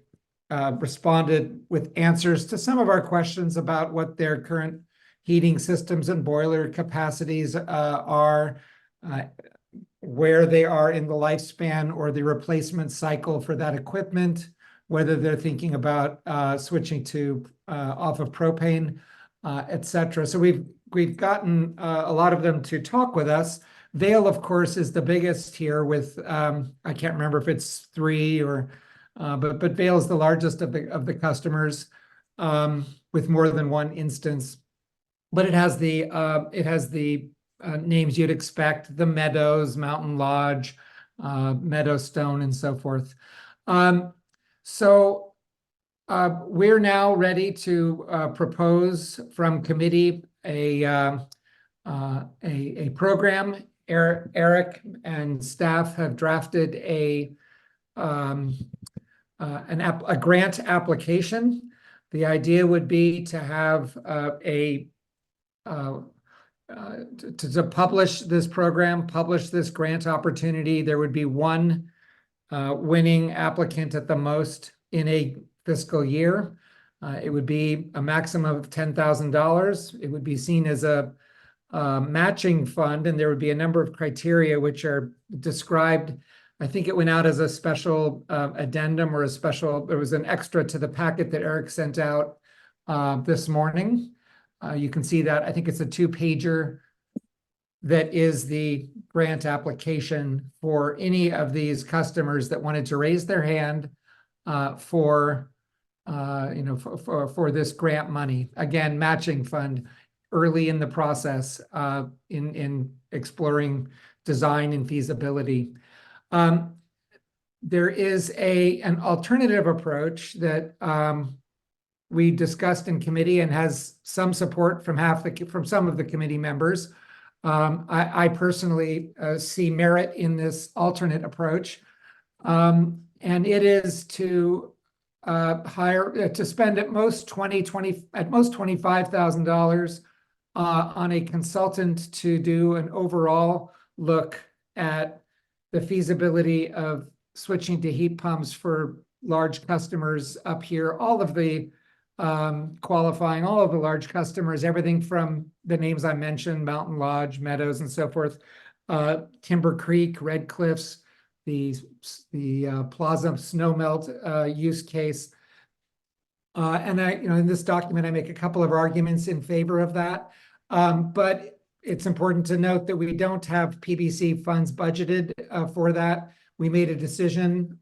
Speaker 5: responded with answers to some of our questions about what their current heating systems and boiler capacities are, where they are in the lifespan or the replacement cycle for that equipment, whether they're thinking about switching to off of propane, et cetera. So we've gotten a lot of them to talk with us. Vail, of course, is the biggest here with I can't remember if it's 3 or but Vail is the largest of the customers with more than one instance. But it has the names you'd expect: the Meadows, Mountain Lodge, Meadowstone, and so forth. So we're now ready to propose from committee a program. Eric and staff have drafted a grant application. The idea would be to have to publish this program, publish this grant opportunity. There would be one winning applicant at the most in a fiscal year. It would be a maximum of $10,000. It would be seen as a matching fund, and there would be a number of criteria which are described. I think it went out as a special addendum or there was an extra to the packet that Eric sent out this morning. You can see that. I think it's a 2-pager that is the grant application for any of these customers that wanted to raise their hand for this grant money. Again, matching fund early in the process in exploring design and feasibility. There is an alternative approach that we discussed in committee and has some support from some of the committee members. I personally see merit in this alternate approach, and it is to spend at most $25,000 on a consultant to do an overall look at the feasibility of switching to heat pumps for large customers up here. All of the qualifying, all of the large customers, everything from the names I mentioned, Mountain Lodge, Meadows, and so forth, Timber Creek, Red Cliffs, the Plaza Snowmelt use case. And in this document, I make a couple of arguments in favor of that. But it's important to note that we don't have PBC funds budgeted for that. We made a decision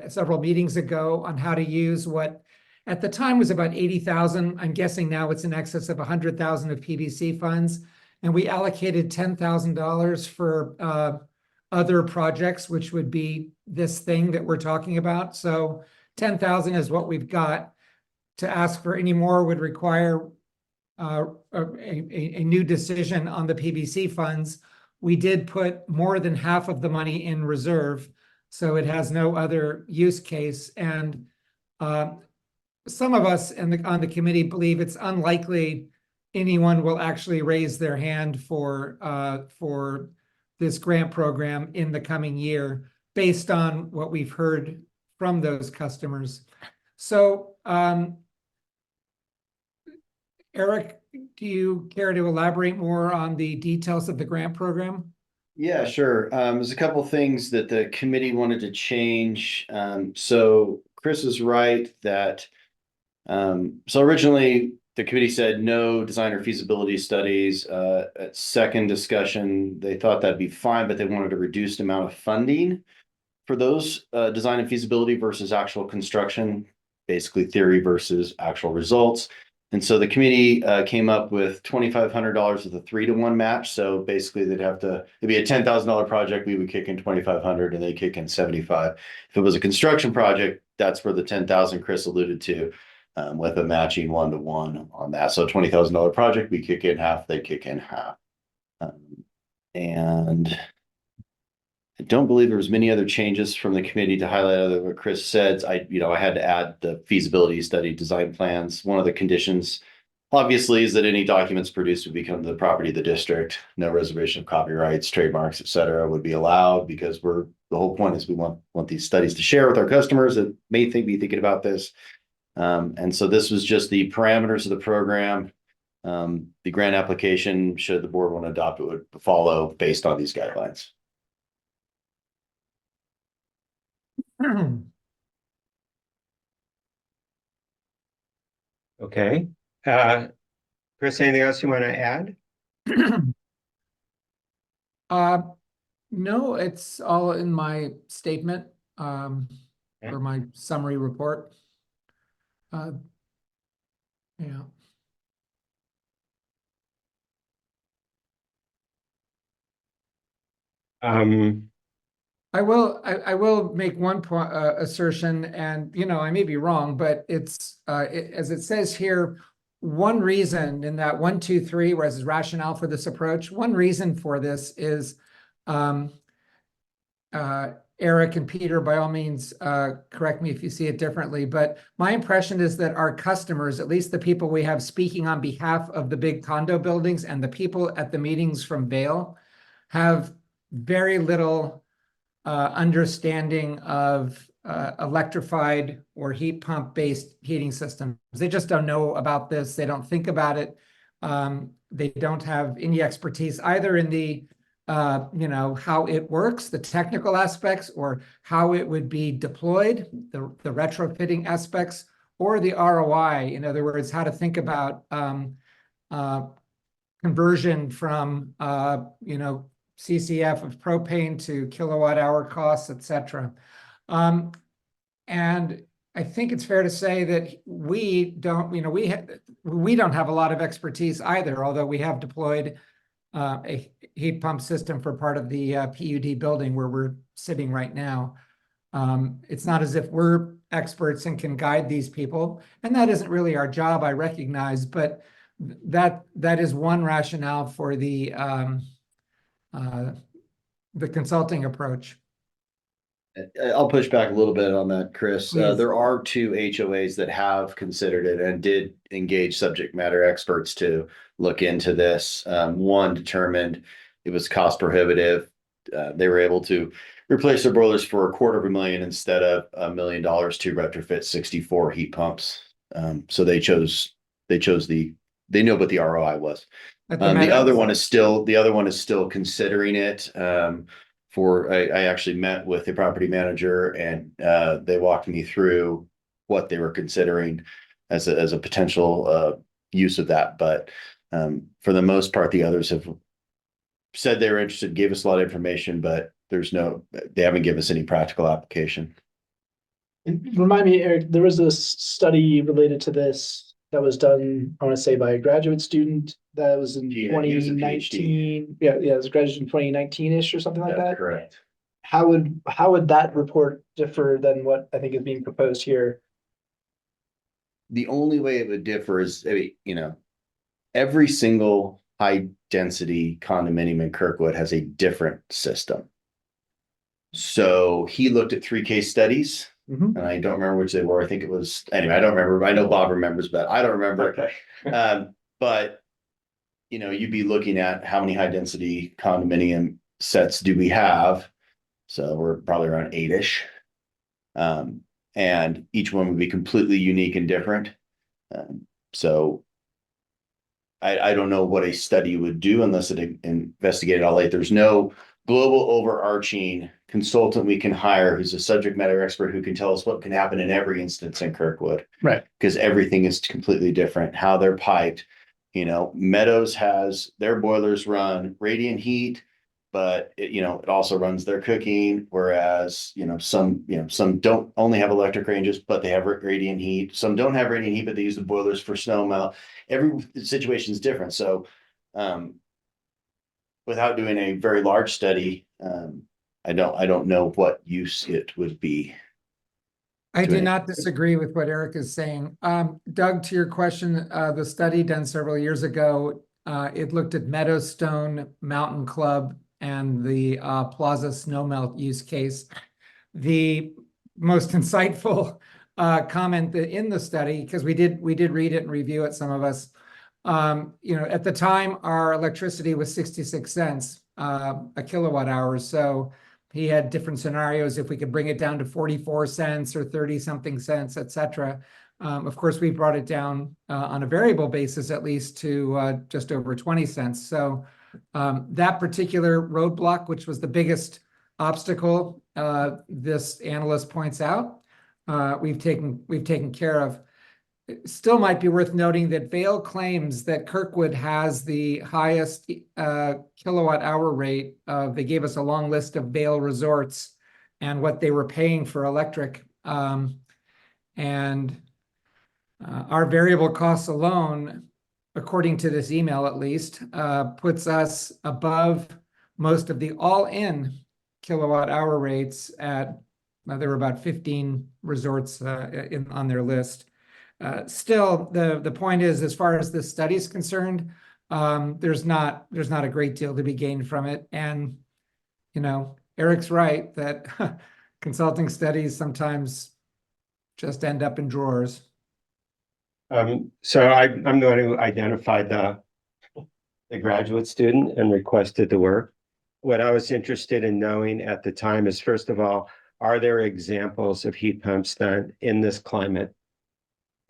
Speaker 5: several meetings ago on how to use what at the time was about 80,000. I'm guessing now it's in excess of 100,000 of PBC funds. And we allocated $10,000 for other projects, which would be this thing that we're talking about. So 10,000 is what we've got. To ask for any more would require a new decision on the PBC funds. We did put more than half of the money in reserve, so it has no other use case. And some of us on the committee believe it's unlikely anyone will actually raise their hand for this grant program in the coming year, based on what we've heard from those customers. So, Eric, do you care to elaborate more on the details of the grant program?
Speaker 3: Yeah, sure. There's a couple things that the committee wanted to change. So Chris is right that so originally the committee said no design or feasibility studies. At second discussion, they thought that'd be fine, but they wanted a reduced amount of funding. for those design and feasibility versus actual construction, basically theory versus actual results. And so the committee came up with $2,500 with a 3-to-1 match. So basically it'd be a $10,000 project, we would kick in 2,500 and they kick in 75. If it was a construction project, that's where the 10,000 Chris alluded to, with a matching 1-to-1 on that. So $20,000 project, we kick in half, they kick in half. And I don't believe there was many other changes from the committee to highlight other than what Chris said. I had to add the feasibility study design plans. One of the conditions, obviously, is that any documents produced would become the property of the district. No reservation of copyrights, trademarks, et cetera, would be allowed, because the whole point is we want these studies to share with our customers that may be thinking about this. And so this was just the parameters of the program. The grant application, should the board want to adopt it, would follow based on these guidelines.
Speaker 2: Okay. Chris, anything else you want to add?
Speaker 5: No, it's all in my statement, or my summary report. Yeah. I will make one point, assertion, and I may be wrong, but it's as it says here, one reason in that 1, 2, 3, whereas his rationale for this approach, one reason for this is, Eric and Peter, by all means, correct me if you see it differently, but my impression is that our customers, at least the people we have speaking on behalf of the big condo buildings and the people at the meetings from Vail, have very little understanding of electrified or heat pump based heating systems. They just don't know about this. They don't think about it. They don't have any expertise either in the how it works, the technical aspects, or how it would be deployed, the retrofitting aspects, or the ROI. In other words, how to think about conversion from CCF of propane to kilowatt hour costs, etc. And I think it's fair to say that we don't have a lot of expertise either, although we have deployed a heat pump system for part of the PUD building where we're sitting right now. It's not as if we're experts and can guide these people, and that isn't really our job, I recognize, but that is one rationale for the consulting approach.
Speaker 3: I'll push back a little bit on that, Chris.
Speaker 5: Please.
Speaker 3: There are 2 HOAs that have considered it and did engage subject matter experts to look into this. One determined it was cost prohibitive. They were able to replace their boilers for $250,000 instead of $1 million to retrofit 64 heat pumps. So they know what the ROI was. The other one is still considering it. I actually met with the property manager, and they walked me through what they were considering as a potential use of that. But for the most part, the others have said they were interested, gave us a lot of information, but they haven't given us any practical application.
Speaker 6: And remind me, Eric, there was a study related to this that was done, I want to say, by a graduate student that was in
Speaker 3: Yeah, he was a
Speaker 6: 2019. Yeah, it was graduated in 2019-ish or something like that.
Speaker 3: Correct.
Speaker 6: How would that report differ than what I think is being proposed here?
Speaker 3: The only way it would differ is, every single high density condominium in Kirkwood has a different system. So he looked at 3 case studies, and I don't remember which they were. I think it was, anyway, I don't remember. I know Bob remembers, but I don't remember.
Speaker 6: Okay.
Speaker 3: But you'd be looking at how many high density condominium sets do we have? So we're probably around 8-ish. And each one would be completely unique and different. So I don't know what a study would do unless it investigated all 8. There's no global overarching consultant we can hire who's a subject matter expert who can tell us what can happen in every instance in Kirkwood.
Speaker 6: Right.
Speaker 3: Because everything is completely different, how they're piped. Meadows has their boilers run radiant heat, but it also runs their cooking, whereas, some don't only have electric ranges, but they have radiant heat. Some don't have radiant heat, but they use the boilers for snow melt. Every situation is different. So, without doing a very large study, I don't know what use it would be.
Speaker 5: I do
Speaker 3: Doing-
Speaker 5: not disagree with what Eric is saying. Doug, to your question, the study done several years ago, it looked at Meadowstone Mountain Club and the Plaza Snowmelt use case. The most insightful comment in the study, because we did read it and review it, some of us. At the time, our electricity was 66 cents a kilowatt hour. So he had different scenarios if we could bring it down to 44 cents or 30 something cents, et cetera. Of course, we brought it down on a variable basis, at least to just over 20 cents. So that particular roadblock, which was the biggest obstacle, this analyst points out, we've taken care of. It still might be worth noting that Vail claims that Kirkwood has the highest kilowatt hour rate. They gave us a long list of Vail resorts and what they were paying for electric. And our variable costs alone, according to this email at least, puts us above most of the all-in kilowatt hour rates at, there were about 15 resorts on their list. Still, the point is, as far as this study is concerned, there's not a great deal to be gained from it. And, Eric's right that consulting studies sometimes just end up in drawers.
Speaker 2: So I'm going to identify the graduate student and requested the work. What I was interested in knowing at the time is, first of all, are there examples of heat pumps done in this climate?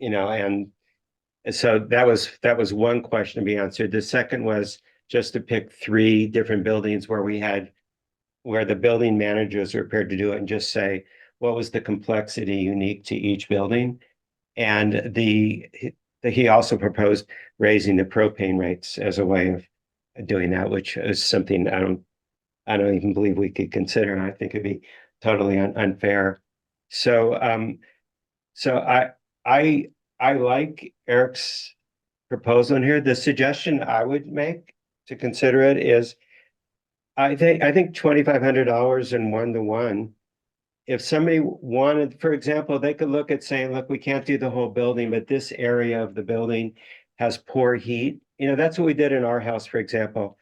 Speaker 2: And so that was one question to be answered. The second was just to pick 3 different buildings where the building managers were prepared to do it and just say, what was the complexity unique to each building? And he also proposed raising the propane rates as a way of doing that, which is something I don't even believe we could consider. I think it'd be totally unfair. So I like Eric's proposal in here. The suggestion I would make to consider it is, I think $2,500 and 1-to-1. If somebody wanted, for example, they could look at saying, look, we can't do the whole building, but this area of the building has poor heat. That's what we did in our house, for example.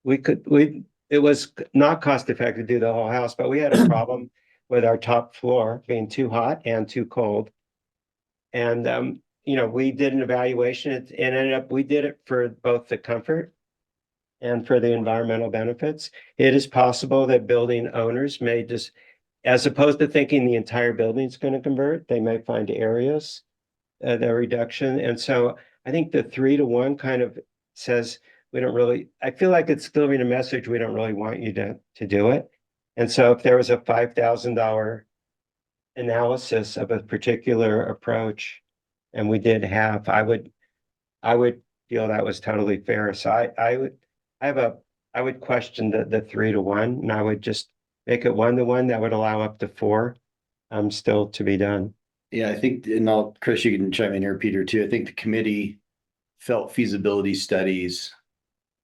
Speaker 2: It was not cost effective to do the whole house, but we had a problem with our top floor being too hot and too cold. And, we did an evaluation and ended up, we did it for both the comfort and for the environmental benefits. It is possible that building owners may just, as opposed to thinking the entire building is going to convert, they may find areas, the reduction. And so I think the 3-to-1 kind of says, I feel like it's delivering a message, we don't really want you to do it. And so if there was a $5,000 analysis of a particular approach, and we did half, I would feel that was totally fair. So I would question the 3-to-1, and I would just make it 1-to-1. That would allow up to 4 still to be done.
Speaker 3: Yeah, I think, and Chris, you can chime in here, Peter, too. I think the committee felt feasibility studies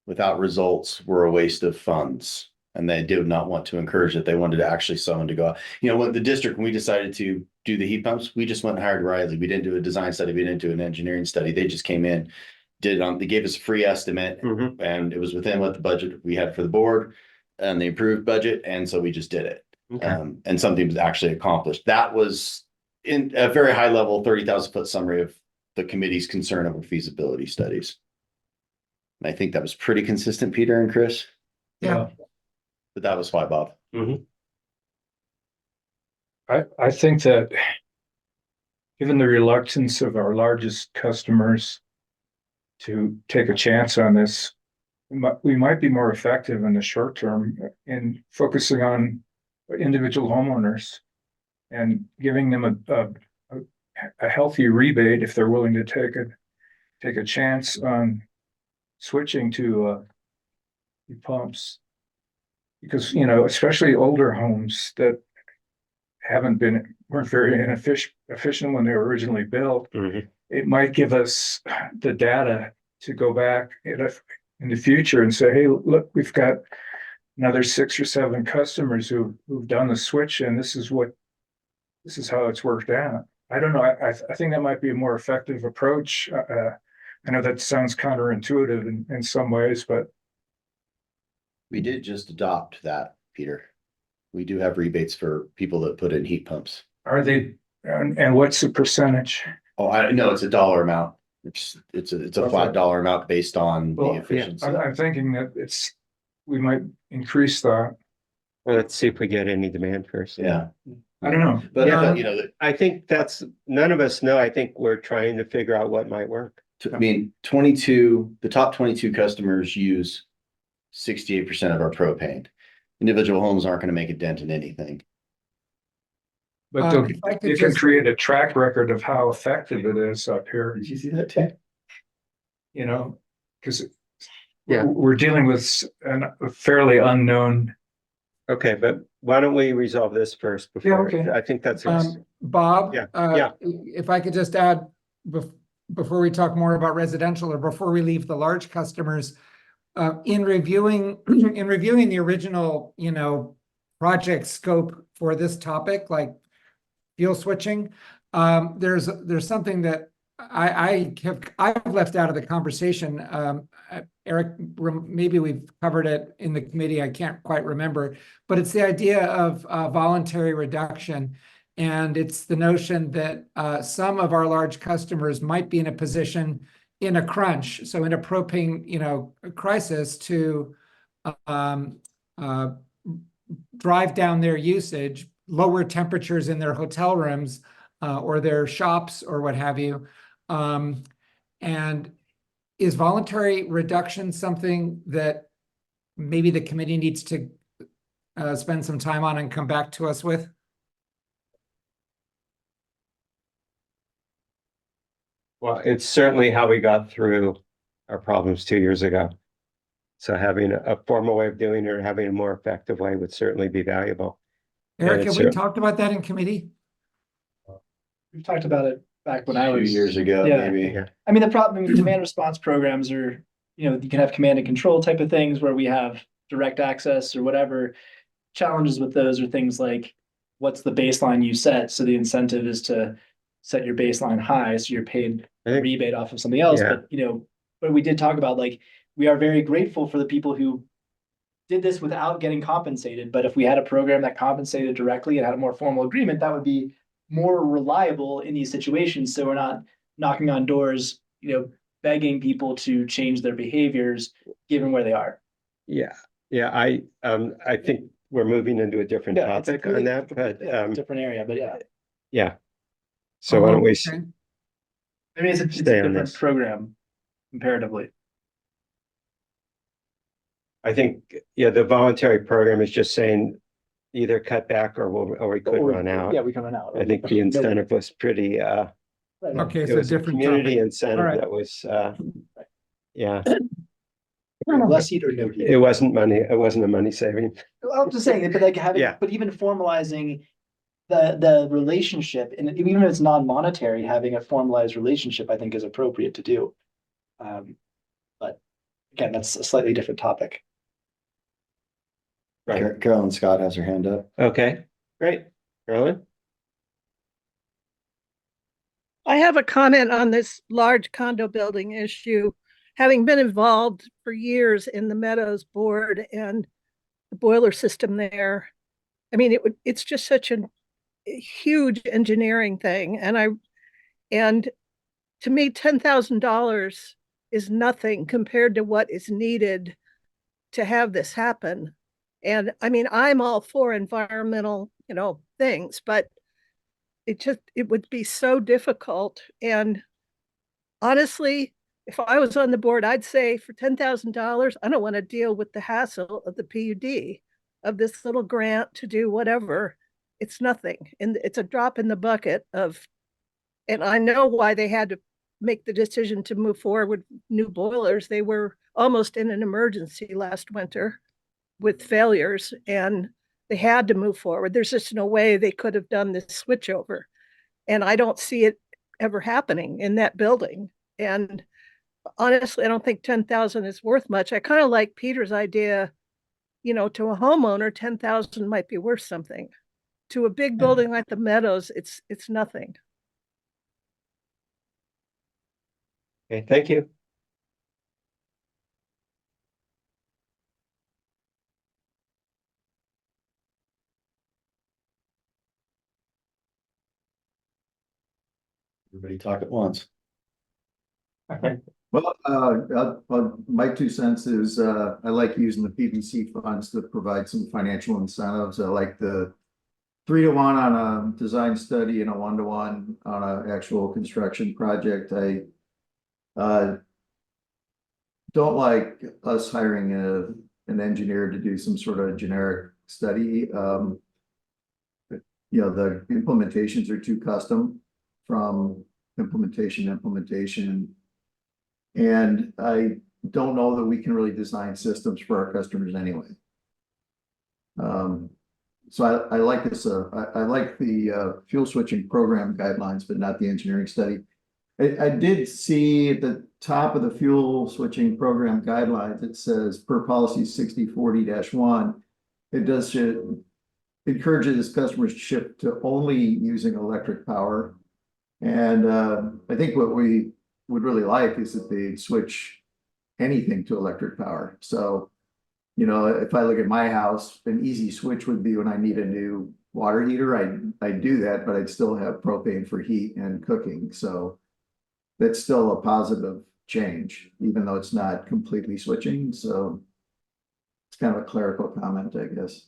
Speaker 3: without results were a waste of funds. And they did not want to encourage it. They wanted to actually someone to go out. When the district, when we decided to do the heat pumps, we just went and hired Riley. We didn't do a design study. We didn't do an engineering study. They just came in, they gave us a free estimate, and it was within what the budget we had for the board and the approved budget. And so we just did it.
Speaker 2: Okay.
Speaker 3: And something was actually accomplished. That was in a very high level, 30,000 foot summary of the committee's concern over feasibility studies. And I think that was pretty consistent, Peter and Chris.
Speaker 5: Yeah.
Speaker 3: But that was why, Bob.
Speaker 4: I think that given the reluctance of our largest customers to take a chance on this, we might be more effective in the short term in focusing on individual homeowners and giving them a healthy rebate if they're willing to take a chance on switching to heat pumps. Because, especially older homes that weren't very efficient when they were originally built,
Speaker 2: Mhm.
Speaker 4: it might give us the data to go back in the future and say, hey, look, we've got another 6 or 7 customers who've done the switch, and this is how it's worked out. I don't know. I think that might be a more effective approach. I know that sounds counterintuitive in some ways, but
Speaker 3: We did just adopt that, Peter. We do have rebates for people that put in heat pumps.
Speaker 4: are they, and what's the percentage?
Speaker 3: Oh, I know it's a dollar amount. It's a flat
Speaker 4: Okay.
Speaker 3: dollar amount based on
Speaker 4: Well,
Speaker 3: the
Speaker 4: yeah,
Speaker 3: efficiency.
Speaker 4: I'm thinking that we might increase that.
Speaker 2: Well, let's see if we get any demand first.
Speaker 3: Yeah,
Speaker 4: I don't know.
Speaker 3: but
Speaker 2: Yeah.
Speaker 3: you know,
Speaker 2: I think none of us know. I think we're trying to figure out what might work.
Speaker 3: I mean, 22, the top 22 customers use 68% of our propane. Individual homes aren't going to make a dent in anything.
Speaker 4: But
Speaker 5: if I could
Speaker 4: you can
Speaker 5: just-
Speaker 4: create a track record of how effective it is up here,
Speaker 3: Did you see that too?
Speaker 4: because
Speaker 2: Yeah.
Speaker 4: we're dealing with a fairly unknown.
Speaker 2: Okay, but why don't we resolve this first
Speaker 4: Yeah,
Speaker 2: before?
Speaker 4: okay.
Speaker 2: I think that's.
Speaker 5: Bob,
Speaker 2: Yeah, yeah.
Speaker 5: if I could just add, before we talk more about residential or before we leave the large customers, in reviewing the original, project scope for this topic, like fuel switching, there's something that I've left out of the conversation. Eric, maybe we've covered it in the committee. I can't quite remember, but it's the idea of voluntary reduction. And it's the notion that some of our large customers might be in a position in a crunch, so in a propane, crisis, to drive down their usage, lower temperatures in their hotel rooms or their shops or what have you. And is voluntary reduction something that maybe the committee needs to spend some time on and come back to us with?
Speaker 2: Well, it's certainly how we got through our problems 2 years ago. So having a formal way of doing it or having a more effective way would certainly be valuable.
Speaker 5: Eric,
Speaker 2: it's
Speaker 5: have we
Speaker 2: cer-
Speaker 5: talked about that in committee?
Speaker 6: We've talked about it back when I
Speaker 3: 2
Speaker 6: was.
Speaker 3: years ago,
Speaker 6: Yeah.
Speaker 3: maybe.
Speaker 2: Yeah.
Speaker 6: I mean, the problem with demand response programs are, you can have command and control type of things where we have direct access or whatever. Challenges with those are things like, what's the baseline you set? So the incentive is to set your baseline high, so you're paid
Speaker 2: I
Speaker 6: a
Speaker 2: think-
Speaker 6: rebate off of something else.
Speaker 2: Yeah.
Speaker 6: But we did talk about, like, we are very grateful for the people who did this without getting compensated. But if we had a program that compensated directly and had a more formal agreement, that would be more reliable in these situations. So we're not knocking on doors, begging people to change their behaviors given where they are.
Speaker 2: Yeah, yeah, I think we're moving into a different
Speaker 6: Yeah, it's a
Speaker 2: topic on that, but
Speaker 6: different area, but yeah.
Speaker 2: yeah. So why don't we,
Speaker 5: Okay.
Speaker 6: I mean, it's a
Speaker 2: Stay on
Speaker 6: different
Speaker 2: this.
Speaker 6: program comparatively.
Speaker 2: I think, yeah, the voluntary program is just saying either cut back or we could run out.
Speaker 6: Yeah, we can run out.
Speaker 2: I think the incentive was pretty,
Speaker 6: Right.
Speaker 5: Okay,
Speaker 2: it
Speaker 5: so
Speaker 2: was a
Speaker 5: different
Speaker 2: community
Speaker 5: topic.
Speaker 2: incentive
Speaker 5: Alright.
Speaker 2: that was, yeah,
Speaker 6: Less heat or no heat.
Speaker 2: it wasn't a money saving.
Speaker 6: Well, I'm just saying, but like
Speaker 2: Yeah.
Speaker 6: but even formalizing the relationship, and even if it's non-monetary, having a formalized relationship, I think is appropriate to do. But again, that's a slightly different topic.
Speaker 2: Right.
Speaker 3: Carolyn Scott has her hand up.
Speaker 2: Okay, great. Carolyn?
Speaker 8: I have a comment on this large condo building issue. Having been involved for years in the Meadows board and the boiler system there, I mean, it's just such a huge engineering thing. And to me, $10,000 is nothing compared to what is needed to have this happen. And I mean, I'm all for environmental, things, but it would be so difficult. And honestly, if I was on the board, I'd say for $10,000, I don't want to deal with the hassle of the PUD, of this little grant to do whatever. It's nothing. And it's a drop in the bucket and I know why they had to make the decision to move forward with new boilers. They were almost in an emergency last winter. with failures and they had to move forward. There's just no way they could have done this switchover. And I don't see it ever happening in that building. And honestly, I don't think 10,000 is worth much. I kind of like Peter's idea, you know, to a homeowner, 10,000 might be worth something. To a big building like the Meadows, it's nothing.
Speaker 2: Okay, thank you.
Speaker 3: Everybody talk at once.
Speaker 7: Well, my 2 cents is, I like using the PVC funds to provide some financial incentives. I like the 3-to-1 on a design study and a 1-to-1 on an actual construction project. I don't like us hiring an engineer to do some sort of generic study. You know, the implementations are too custom from implementation to implementation. And I don't know that we can really design systems for our customers anyway. So I like this, I like the fuel switching program guidelines, but not the engineering study. I did see at the top of the fuel switching program guidelines, it says per policy 6040-1, it does encourages customers to shift to only using electric power. And I think what we would really like is that they switch anything to electric power. So, you know, if I look at my house, an easy switch would be when I need a new water heater, I'd do that, but I'd still have propane for heat and cooking. So that's still a positive change, even though it's not completely switching. So it's kind of a clerical comment, I guess.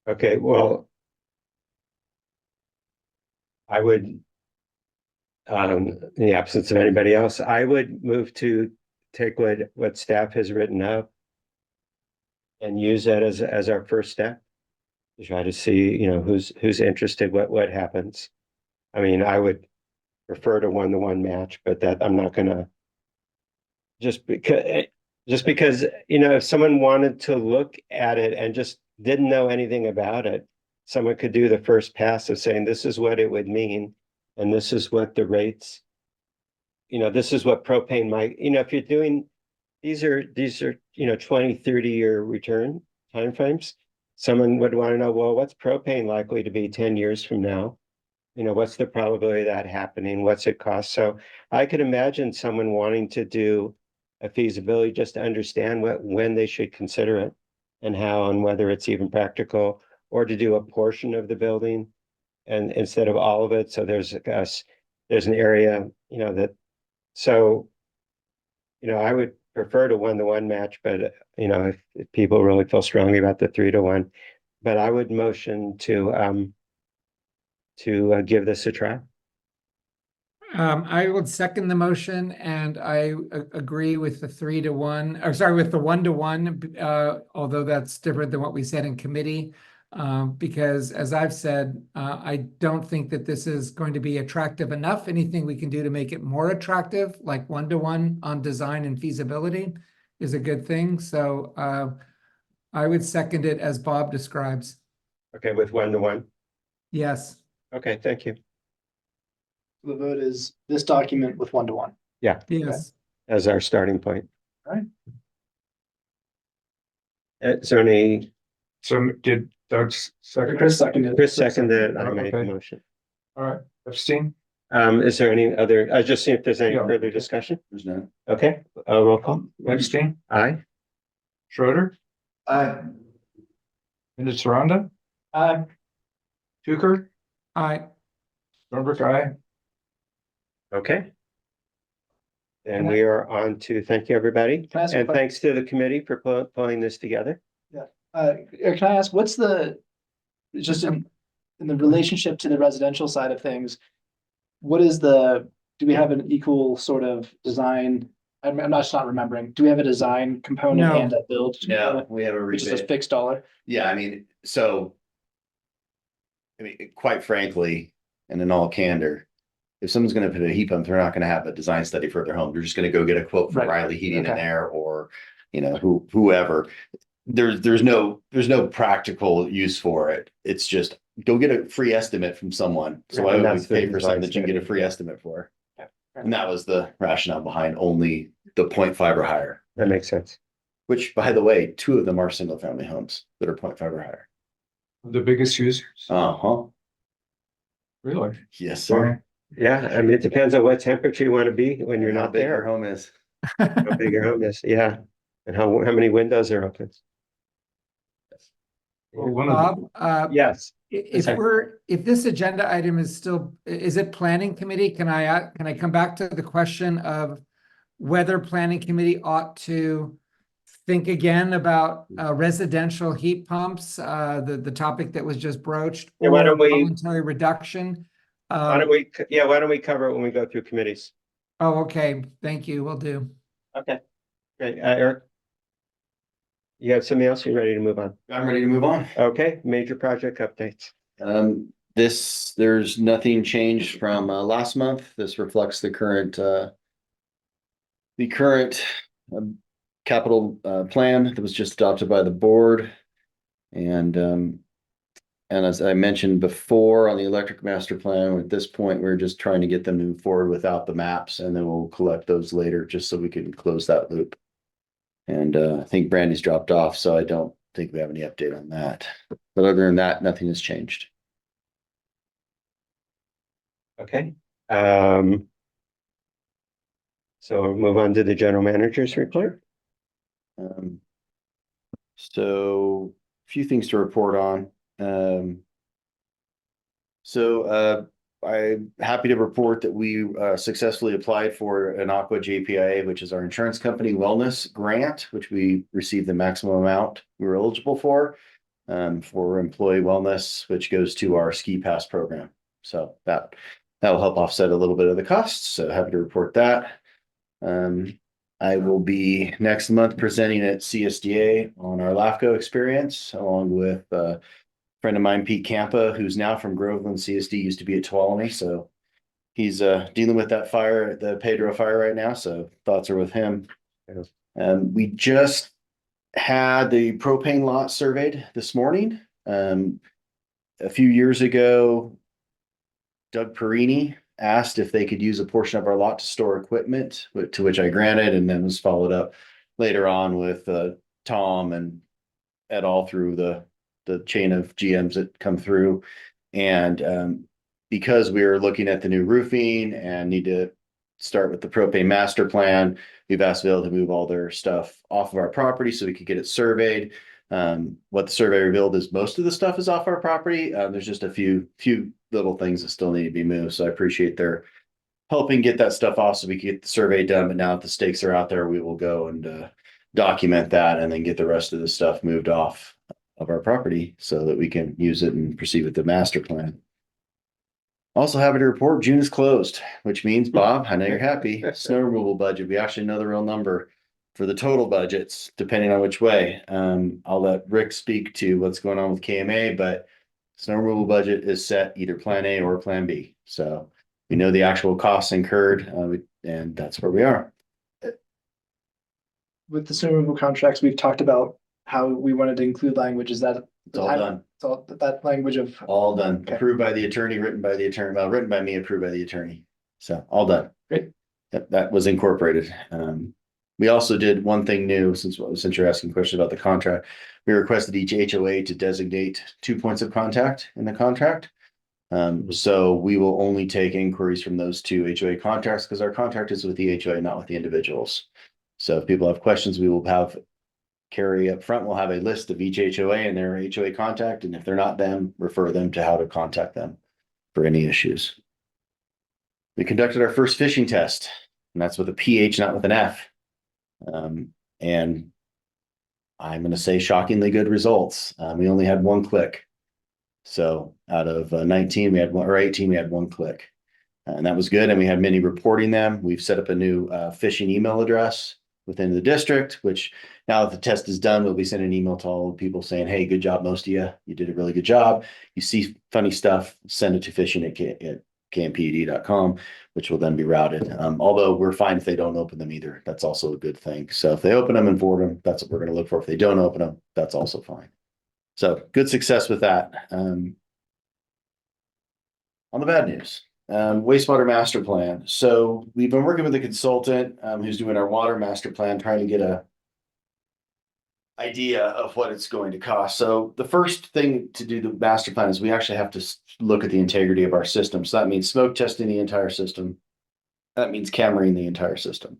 Speaker 2: Okay, well, I would, in the absence of anybody else, I would move to take what staff has written up and use that as our first step to try to see, you know, who's interested, what happens. I mean, I would prefer to 1-to-1 match, but that I'm not gonna just because, you know, if someone wanted to look at it and just didn't know anything about it, someone could do the first pass of saying, this is what it would mean, and this is what the rates, you know, this is what propane might, you know, if you're doing, these are, you know, 20-30 year return timeframes. Someone would want to know, well, what's propane likely to be 10 years from now? You know, what's the probability of that happening? What's it cost? So I could imagine someone wanting to do a feasibility just to understand when they should consider it and how and whether it's even practical, or to do a portion of the building and instead of all of it. So there's an area, you know, that, so, you know, I would prefer to 1-to-1 match, but you know, if people really feel strongly about the 3-to-1, but I would motion to give this a try.
Speaker 5: I would second the motion and I agree with the 3-to-1, or sorry, with the 1-to-1, although that's different than what we said in committee. Because as I've said, I don't think that this is going to be attractive enough. Anything we can do to make it more attractive, like 1-to-1 on design and feasibility, is a good thing. So I would second it as Bob describes.
Speaker 2: Okay, with 1-to-1.
Speaker 5: Yes.
Speaker 2: Okay, thank you.
Speaker 6: The vote is this document with 1-to-1.
Speaker 2: Yeah,
Speaker 5: Yes.
Speaker 2: as our starting point.
Speaker 6: All right.
Speaker 2: Is there any,
Speaker 4: So did Doug's second?
Speaker 6: Chris seconded.
Speaker 2: Chris seconded, I
Speaker 4: Oh,
Speaker 2: made the
Speaker 4: okay.
Speaker 2: motion.
Speaker 4: All right, abstain?
Speaker 2: Is there any other, I just see if there's any
Speaker 4: Yeah.
Speaker 2: further discussion.
Speaker 3: There's none.
Speaker 2: Okay, roll call.
Speaker 4: Abstain?
Speaker 2: Aye.
Speaker 4: Schroeder?
Speaker 7: I,
Speaker 4: Linda Saranda?
Speaker 6: Aye.
Speaker 4: Tucker?
Speaker 5: Aye.
Speaker 4: Thornburg, aye.
Speaker 2: Okay. And we are on to, thank you, everybody.
Speaker 6: Can I ask a
Speaker 2: And
Speaker 6: question?
Speaker 2: thanks to the committee for pulling this together.
Speaker 6: Can I ask, what's the, just in the relationship to the residential side of things, what is do we have an equal sort of design? I'm not remembering. Do we have a design component
Speaker 5: No.
Speaker 6: and a build?
Speaker 3: No,
Speaker 6: component,
Speaker 3: we have a
Speaker 6: Which is a
Speaker 3: rebate.
Speaker 6: fixed dollar?
Speaker 3: Yeah, I mean, so. I mean, quite frankly, and in all candor, if someone's gonna put a heat pump, they're not gonna have a design study for their home. They're just gonna go get a quote from
Speaker 6: Right.
Speaker 3: Riley Heating and
Speaker 6: Okay.
Speaker 3: Air or, whoever. There's no practical use for it. It's just go get a free estimate from someone. So why
Speaker 2: And
Speaker 3: would we
Speaker 2: that's the
Speaker 3: pay for something that you can get a
Speaker 2: design
Speaker 3: free
Speaker 2: study.
Speaker 3: estimate for? And that was the rationale behind only the 0.5 or higher,
Speaker 2: That makes sense.
Speaker 3: which, by the way, 2 of them are single family homes that are 0.5 or higher.
Speaker 4: The biggest users,
Speaker 3: Uh-huh.
Speaker 4: really?
Speaker 3: Yes, sir.
Speaker 2: Yeah, I mean, it depends on what temperature you want to be when you're
Speaker 3: How
Speaker 2: not
Speaker 3: big your
Speaker 2: there,
Speaker 3: home is.
Speaker 2: how big your home is, yeah. And how many windows are open.
Speaker 4: Well, one of the,
Speaker 5: Bob,
Speaker 2: Yes,
Speaker 5: if this agenda item is still, is it planning committee? Can I come back to the question of whether planning committee ought to think again about residential heat pumps, the topic that was just broached,
Speaker 2: Yeah, why
Speaker 5: or
Speaker 2: don't we-
Speaker 5: voluntary reduction?
Speaker 2: why don't we cover it when we go through committees?
Speaker 5: Oh, okay, thank you, will do.
Speaker 2: Okay, great, Eric? You have something else? You ready to move on?
Speaker 3: I'm ready to move on.
Speaker 2: Okay, major project updates.
Speaker 3: There's nothing changed from last month. This reflects the current capital plan that was just adopted by the board. And as I mentioned before on the electric master plan, at this point, we're just trying to get them to move forward without the maps, and then we'll collect those later just so we can close that loop. And I think Brandy's dropped off, so I don't think we have any update on that. But other than that, nothing has changed.
Speaker 2: Okay. So we'll move on to the general manager's report.
Speaker 3: So a few things to report on. I'm happy to report that we successfully applied for an Aqua JPIA, which is our insurance company wellness grant, which we received the maximum amount we were eligible for employee wellness, which goes to our ski pass program. So that will help offset a little bit of the costs. So happy to report that. I will be next month presenting at CSDA on our LAFCO experience, along with a friend of mine, Pete Campa, who's now from Groveland. CSD used to be at Tuolumne, so he's dealing with that fire, the Pedro fire right now. So thoughts are with him. We just had the propane lot surveyed this morning. A few years ago, Doug Perini asked if they could use a portion of our lot to store equipment, to which I granted, and then was followed up later on with Tom and et al. Through the chain of GMs that come through. And because we are looking at the new roofing and need to start with the propane master plan, we've asked Vail to move all their stuff off of our property so we could get it surveyed. What the survey revealed is most of the stuff is off our property. There's just a few little things that still need to be moved. So I appreciate their helping get that stuff off so we can get the survey done. But now that the stakes are out there, we will go and document that and then get the rest of the stuff moved off of our property so that we can use it and proceed with the master plan. Also happy to report June is closed, which means, Bob, I know you're happy. Snow removal budget, we actually know the real number for the total budgets, depending on which way. I'll let Rick speak to what's going on with KMA, but snow removal budget is set either plan A or plan B. So we know the actual costs incurred, and that's where we are.
Speaker 6: With the snow removal contracts, we've talked about how we wanted to include language. Is that
Speaker 3: It's all done.
Speaker 6: It's all that language of
Speaker 3: All done.
Speaker 6: Okay.
Speaker 3: Approved by the attorney, written by the attorney, well, written by me, approved by the attorney. So all done.
Speaker 6: Great.
Speaker 3: That was incorporated. We also did one thing new since you're asking questions about the contract. We requested each HOA to designate 2 points of contact in the contract. So we will only take inquiries from those 2 HOA contracts because our contract is with the HOA, not with the individuals. So if people have questions, we will have Carrie up front will have a list of each HOA and their HOA contact, and if they're not them, refer them to how to contact them for any issues. We conducted our first fishing test, and that's with a PH, not with an F. And I'm going to say shockingly good results. We only had 1 click. So out of 19, we had 1, or 18, we had 1 click. And that was good. And we had many reporting them. We've set up a new phishing email address within the district, which now that the test is done, we'll be sending an email to all the people saying, hey, good job, most of you. You did a really good job. You see funny stuff, send it to phishing at kmpud.com, which will then be routed. Although we're fine if they don't open them either. That's also a good thing. So if they open them and forward them, that's what we're going to look for. If they don't open them, that's also fine. So good success with that. On the bad news, wastewater master plan. So we've been working with a consultant who's doing our water master plan, trying to get a idea of what it's going to cost. So the first thing to do the master plan is we actually have to look at the integrity of our system. So that means smoke testing the entire system. That means cameraing the entire system.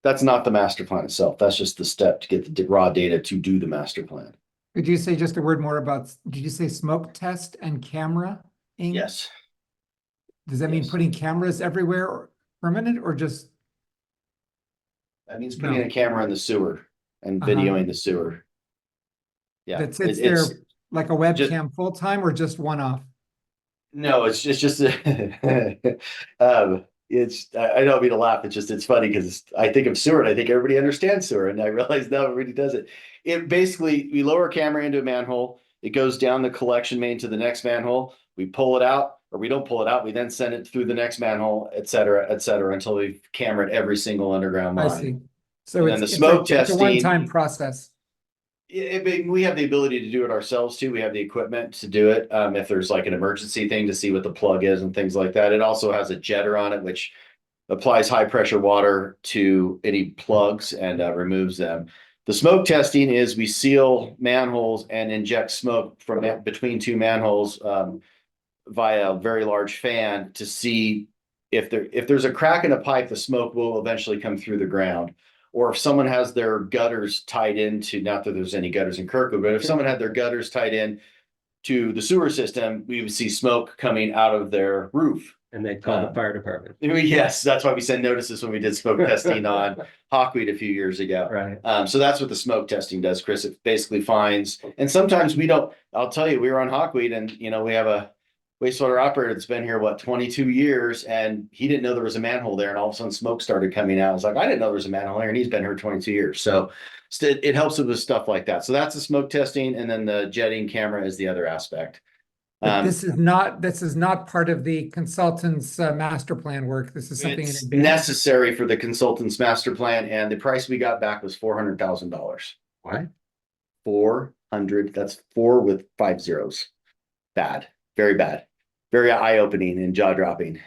Speaker 3: That's not the master plan itself. That's just the step to get the raw data to do the master plan.
Speaker 5: Could you say just a word more about, did you say smoke test and camera?
Speaker 3: Yes.
Speaker 5: Does that mean
Speaker 3: Yes.
Speaker 5: putting cameras everywhere or permanent or just?
Speaker 3: That means putting
Speaker 5: No.
Speaker 3: a camera in the sewer and
Speaker 5: Uh-huh.
Speaker 3: videoing the sewer. Yeah.
Speaker 5: That sits there like a webcam full time or just one off?
Speaker 3: No, it's just I don't mean to laugh. It's funny because I think of sewer and I think everybody understands sewer, and I realize no, everybody doesn't. It basically, we lower a camera into a manhole, it goes down the collection main to the next manhole, we pull it out, or we don't pull it out, we then send it through the next manhole, et cetera, until we've cameraed every single underground
Speaker 5: I
Speaker 3: line.
Speaker 5: see. So
Speaker 3: And then
Speaker 5: it's
Speaker 3: the smoke
Speaker 5: it's a
Speaker 3: testing-
Speaker 5: one-time process.
Speaker 3: We have the ability to do it ourselves too. We have the equipment to do it. If there's like an emergency thing to see what the plug is and things like that. It also has a jetter on it, which applies high pressure water to any plugs and removes them. The smoke testing is we seal manholes and inject smoke from between two manholes via a very large fan to see if there's a crack in a pipe, the smoke will eventually come through the ground. Or if someone has their gutters tied into, not that there's any gutters in Kirkwood, but if someone had their gutters tied in to the sewer system, we would see smoke coming out of their roof.
Speaker 2: And they call the fire department.
Speaker 3: Yes, that's why we send notices when we did smoke testing on Hawkweed a few years ago.
Speaker 2: Right.
Speaker 3: So that's what the smoke testing does, Chris. It basically finds, and sometimes we don't, I'll tell you, we were on Hawkweed and, we have a wastewater operator that's been here, 22 years, and he didn't know there was a manhole there, and all of a sudden smoke started coming out. I was like, I didn't know there was a manhole there, and he's been here 22 years. So it helps with stuff like that. So that's the smoke testing, and then the jetting camera is the other aspect.
Speaker 5: But this is not part of the consultant's master plan work. This is something in
Speaker 3: It's
Speaker 5: advance.
Speaker 3: necessary for the consultant's master plan, and the price we got back was $400,000.
Speaker 2: What?
Speaker 3: 400. That's 4 with 5 zeros. Bad, very bad, very eye-opening and jaw-dropping.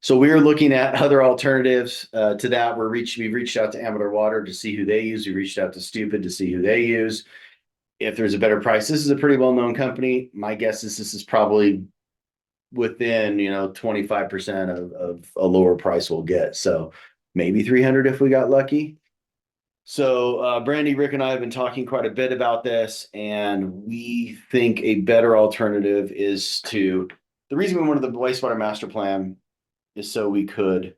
Speaker 3: So we're looking at other alternatives to that. We've reached out to Amador Water to see who they use. We reached out to Stupid to see who they use. If there's a better price, this is a pretty well-known company. My guess is this is probably within 25% of a lower price we'll get. So maybe 300 if we got lucky. So Brandy, Rick, and I have been talking quite a bit about this, and we think a better alternative is the reason we wanted the wastewater master plan is so we could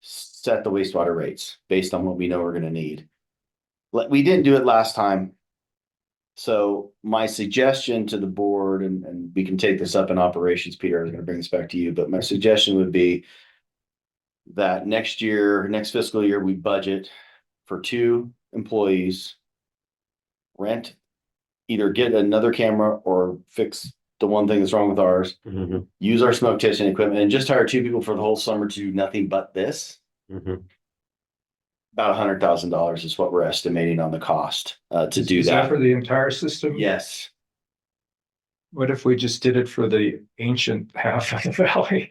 Speaker 3: set the wastewater rates based on what we know we're going to need. We didn't do it last time. So my suggestion to the board, and we can take this up in operations, Peter, I was going to bring this back to you, but my suggestion would be that next fiscal year, we budget for 2 employees, rent, either get another camera or fix the one thing that's wrong with ours, use our smoke testing equipment, and just hire 2 people for the whole summer to do nothing but this. About $100,000 is what we're estimating on the cost to do
Speaker 4: Is that
Speaker 3: that.
Speaker 4: for the entire system?
Speaker 3: Yes.
Speaker 4: What if we just did it for the ancient half of the valley?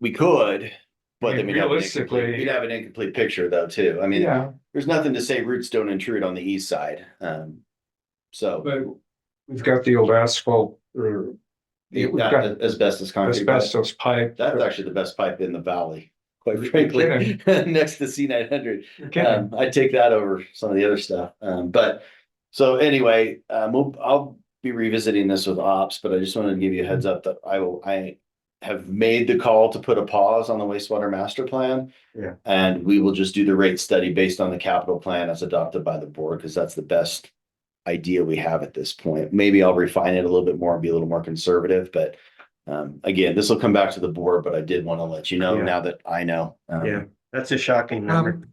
Speaker 3: We could, but then
Speaker 4: Realistically,
Speaker 3: we'd have an incomplete picture though too. I mean,
Speaker 4: yeah,
Speaker 3: there's nothing to say roots don't intrude on the east side. So
Speaker 4: but we've got the old asphalt or we've got
Speaker 3: asbestos concrete.
Speaker 4: asbestos pipe.
Speaker 3: That's actually the best pipe in the valley, quite frankly, next to C900.
Speaker 4: Okay.
Speaker 3: I'd take that over some of the other stuff. But so anyway, I'll be revisiting this with ops, but I just wanted to give you a heads up that I have made the call to put a pause on the wastewater master plan.
Speaker 2: Yeah.
Speaker 3: And we will just do the rate study based on the capital plan as adopted by the board, because that's the best idea we have at this point. Maybe I'll refine it a little bit more and be a little more conservative, but again, this will come back to the board, but I did want to let you know now that I know.
Speaker 2: Yeah, that's a shocking number.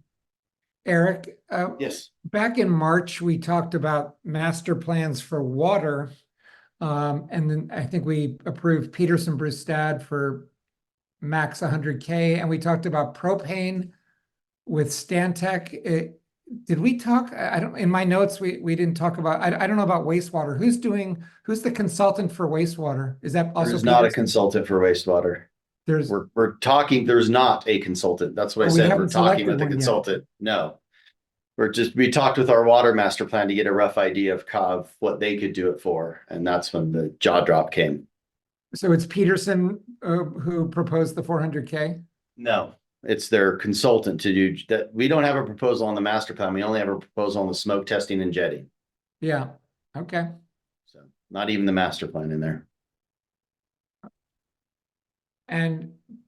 Speaker 5: Eric,
Speaker 3: Yes.
Speaker 5: back in March, we talked about master plans for water. And then I think we approved Peterson Brustad for max 100K, and we talked about propane with Stantec. Did we talk? I don't, in my notes, we didn't talk about, I don't know about wastewater. Who's the consultant for wastewater? Is that also?
Speaker 3: There's not a
Speaker 5: Peterson?
Speaker 3: consultant for wastewater.
Speaker 5: There's,
Speaker 3: We're talking, there's not a consultant. That's what I
Speaker 5: Oh, we
Speaker 3: said. We're
Speaker 5: haven't
Speaker 3: talking
Speaker 5: selected
Speaker 3: with a
Speaker 5: one yet.
Speaker 3: consultant. No. We talked with our water master plan to get a rough idea of what they could do it for. And that's when the jaw drop came.
Speaker 5: so it's Peterson who proposed the 400K?
Speaker 3: No, it's their consultant to do that. We don't have a proposal on the master plan. We only have a proposal on the smoke testing and jetting.
Speaker 5: Yeah, okay.
Speaker 3: So not even the master plan in there.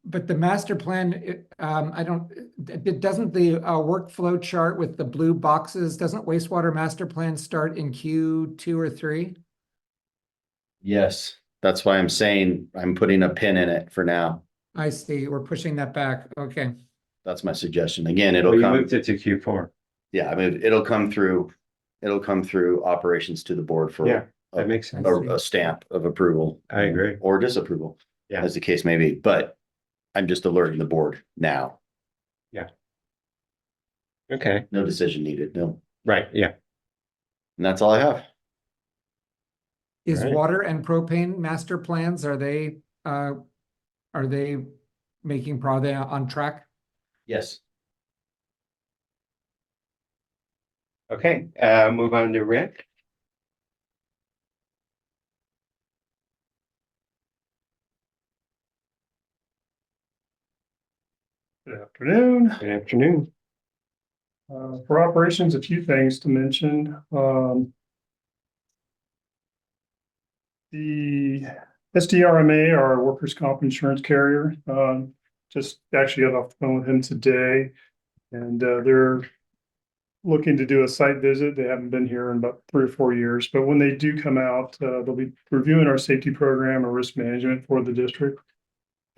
Speaker 5: But the master plan, doesn't the workflow chart with the blue boxes, doesn't wastewater master plan start in Q2 or 3?
Speaker 3: Yes, that's why I'm saying I'm putting a pin in it for now.
Speaker 5: I see, we're pushing that back, okay.
Speaker 3: That's my suggestion. Again,
Speaker 2: Well,
Speaker 3: it'll
Speaker 2: you
Speaker 3: come.
Speaker 2: moved it to Q4.
Speaker 3: Yeah, I mean, it'll come through operations to the board for
Speaker 2: Yeah, that makes sense.
Speaker 3: a stamp of approval.
Speaker 2: I agree.
Speaker 3: Or disapproval.
Speaker 2: Yeah.
Speaker 3: As the case may be, but I'm just alerting the board now.
Speaker 2: Okay,
Speaker 3: No decision needed. No.
Speaker 2: right, yeah.
Speaker 3: And that's all I have.
Speaker 5: Is
Speaker 2: Right.
Speaker 5: water and propane master plans, are they making progress on track?
Speaker 3: Yes.
Speaker 2: Okay, move on to Rick.
Speaker 9: Good afternoon.
Speaker 2: Good afternoon.
Speaker 9: For operations, a few things to mention. The SDRMA, our workers' comp insurance carrier, just actually got off the phone with him today. And they're looking to do a site visit. They haven't been here in about 3 or 4 years, but when they do come out, they'll be reviewing our safety program or risk management for the district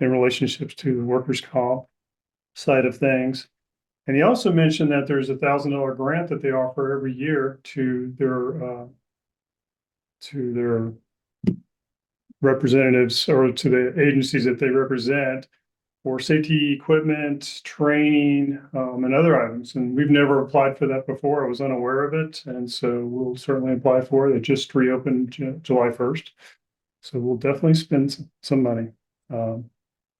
Speaker 9: in relationships to the workers' comp side of things. And he also mentioned that there's a $1,000 grant that they offer every year to their representatives or to the agencies that they represent for safety equipment, training, and other items. And we've never applied for that before. I was unaware of it. And so we'll certainly apply for it. It just reopened July 1st. So we'll definitely spend some money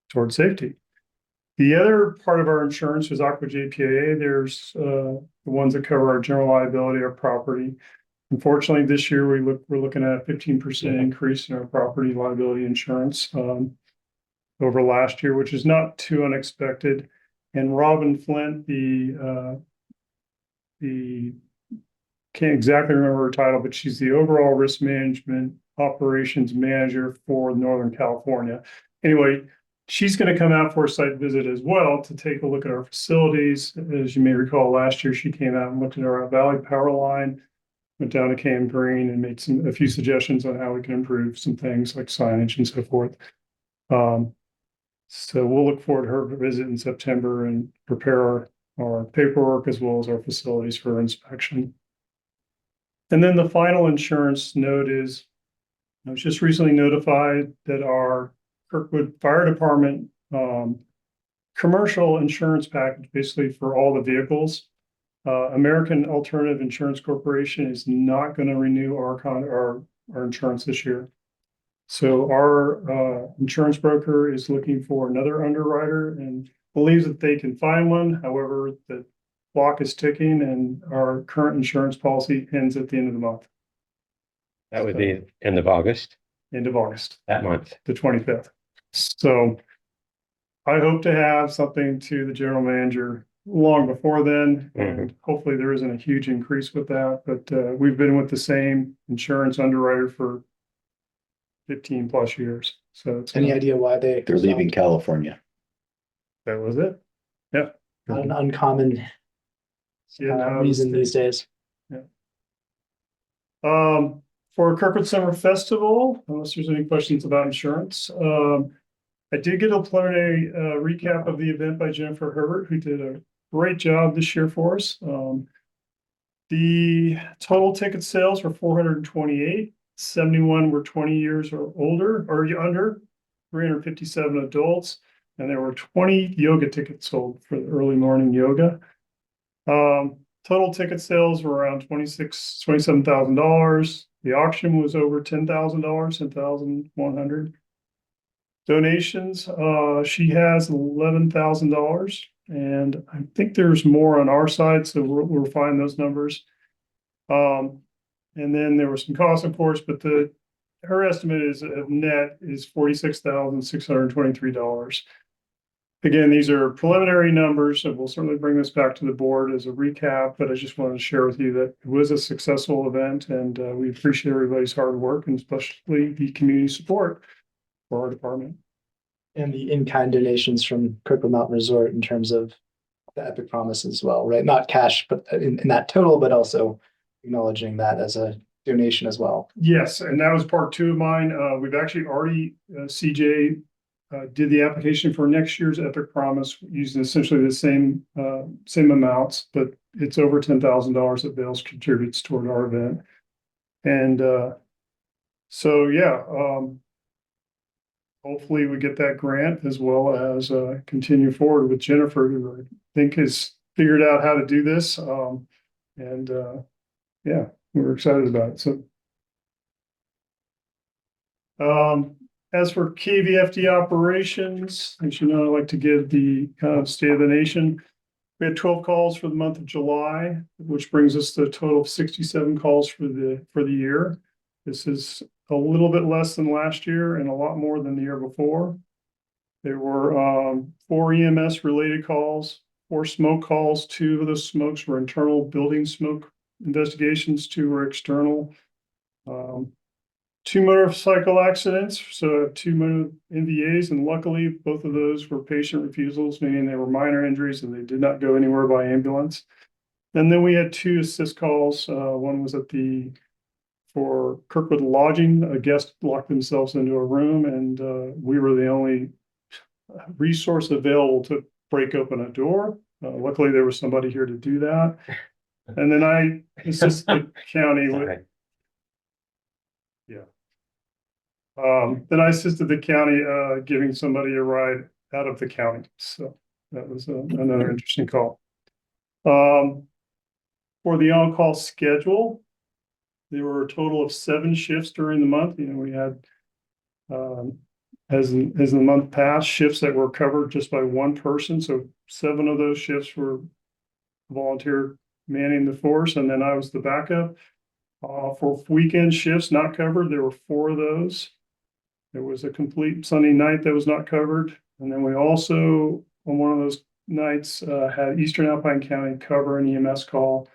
Speaker 9: towards safety. The other part of our insurance is Aqua JPAA. There's the ones that cover our general liability, our property. Unfortunately, this year we're looking at a 15% increase in our property liability insurance over last year, which is not too unexpected. And Robin Flint, the can't exactly remember her title, but she's the overall risk management operations manager for Northern California. Anyway, she's going to come out for a site visit as well to take a look at our facilities. As you may recall, last year she came out and looked at our Valley power line, went down to KM Green and made a few suggestions on how we can improve some things like signage and so forth. So we'll look forward to her visit in September and prepare our paperwork as well as our facilities for inspection. And then the final insurance note is, I was just recently notified that our Kirkwood Fire Department commercial insurance package, basically for all the vehicles, American Alternative Insurance Corporation is not going to renew our insurance this year. So our insurance broker is looking for another underwriter and believes that they can find one. However, the clock is ticking and our current insurance policy ends at the end of the month.
Speaker 2: That would be end of August.
Speaker 9: End of August.
Speaker 2: That month.
Speaker 9: The 25th. So I hope to have something to the general manager long before then. And hopefully there isn't a huge increase with that, but we've been with the same insurance underwriter for 15 plus years. So it's
Speaker 6: Any idea why
Speaker 3: They're leaving California.
Speaker 9: that was it. Yeah.
Speaker 6: Not an uncommon reason these days.
Speaker 9: For Kirkwood Summer Festival, unless there's any questions about insurance, I did get a preliminary recap of the event by Jennifer Herbert, who did a great job this year for us. The total ticket sales were 428, 71 were 20 years or older or under, 357 adults, and there were 20 yoga tickets sold for the early morning yoga. Total ticket sales were around $27,000. The auction was over $10,000, 10,100. Donations, she has $11,000, and I think there's more on our side, so we'll find those numbers. And then there were some costs, of course, but her estimate is of net is $46,623. Again, these are preliminary numbers, and we'll certainly bring this back to the board as a recap, but I just wanted to share with you that it was a successful event, and we appreciate everybody's hard work and especially the community support for our department.
Speaker 6: And the in-kind donations from Kirkwood Mountain Resort in terms of the Epic Promise as well, right? Not cash, but in that total, but also acknowledging that as a donation as well.
Speaker 9: Yes, and that was part 2 of mine. We've actually already, CJ did the application for next year's Epic Promise using essentially the same amounts, but it's over $10,000 that Vales contributes toward our event. And so, yeah, hopefully we get that grant as well as continue forward with Jennifer, who I think has figured out how to do this. Yeah, we're excited about it. So, as for KVFD operations, as you know, I like to give the kind of state of the nation. We had 12 calls for the month of July, which brings us to a total of 67 calls for the year. This is a little bit less than last year and a lot more than the year before. There were 4 EMS related calls, 4 smoke calls. 2 of those smokes were internal building smoke investigations, 2 were external. 2 motorcycle accidents, so 2 NVAs, and luckily both of those were patient refusals, meaning they were minor injuries and they did not go anywhere by ambulance. And then we had 2 assist calls. One was for Kirkwood Lodging. A guest locked themselves into a room, and we were the only resource available to break open a door. Luckily, there was somebody here to do that. And then I assisted the county with. Then I assisted the county giving somebody a ride out of the county. So that was another interesting call. For the on-call schedule, there were a total of 7 shifts during the month. You know, we had, as the month passed, shifts that were covered just by one person. So 7 of those shifts were volunteer manning the force, and then I was the backup. For weekend shifts not covered, there were 4 of those. There was a complete Sunday night that was not covered. And then we also, on one of those nights, had Eastern Alpine County cover an EMS call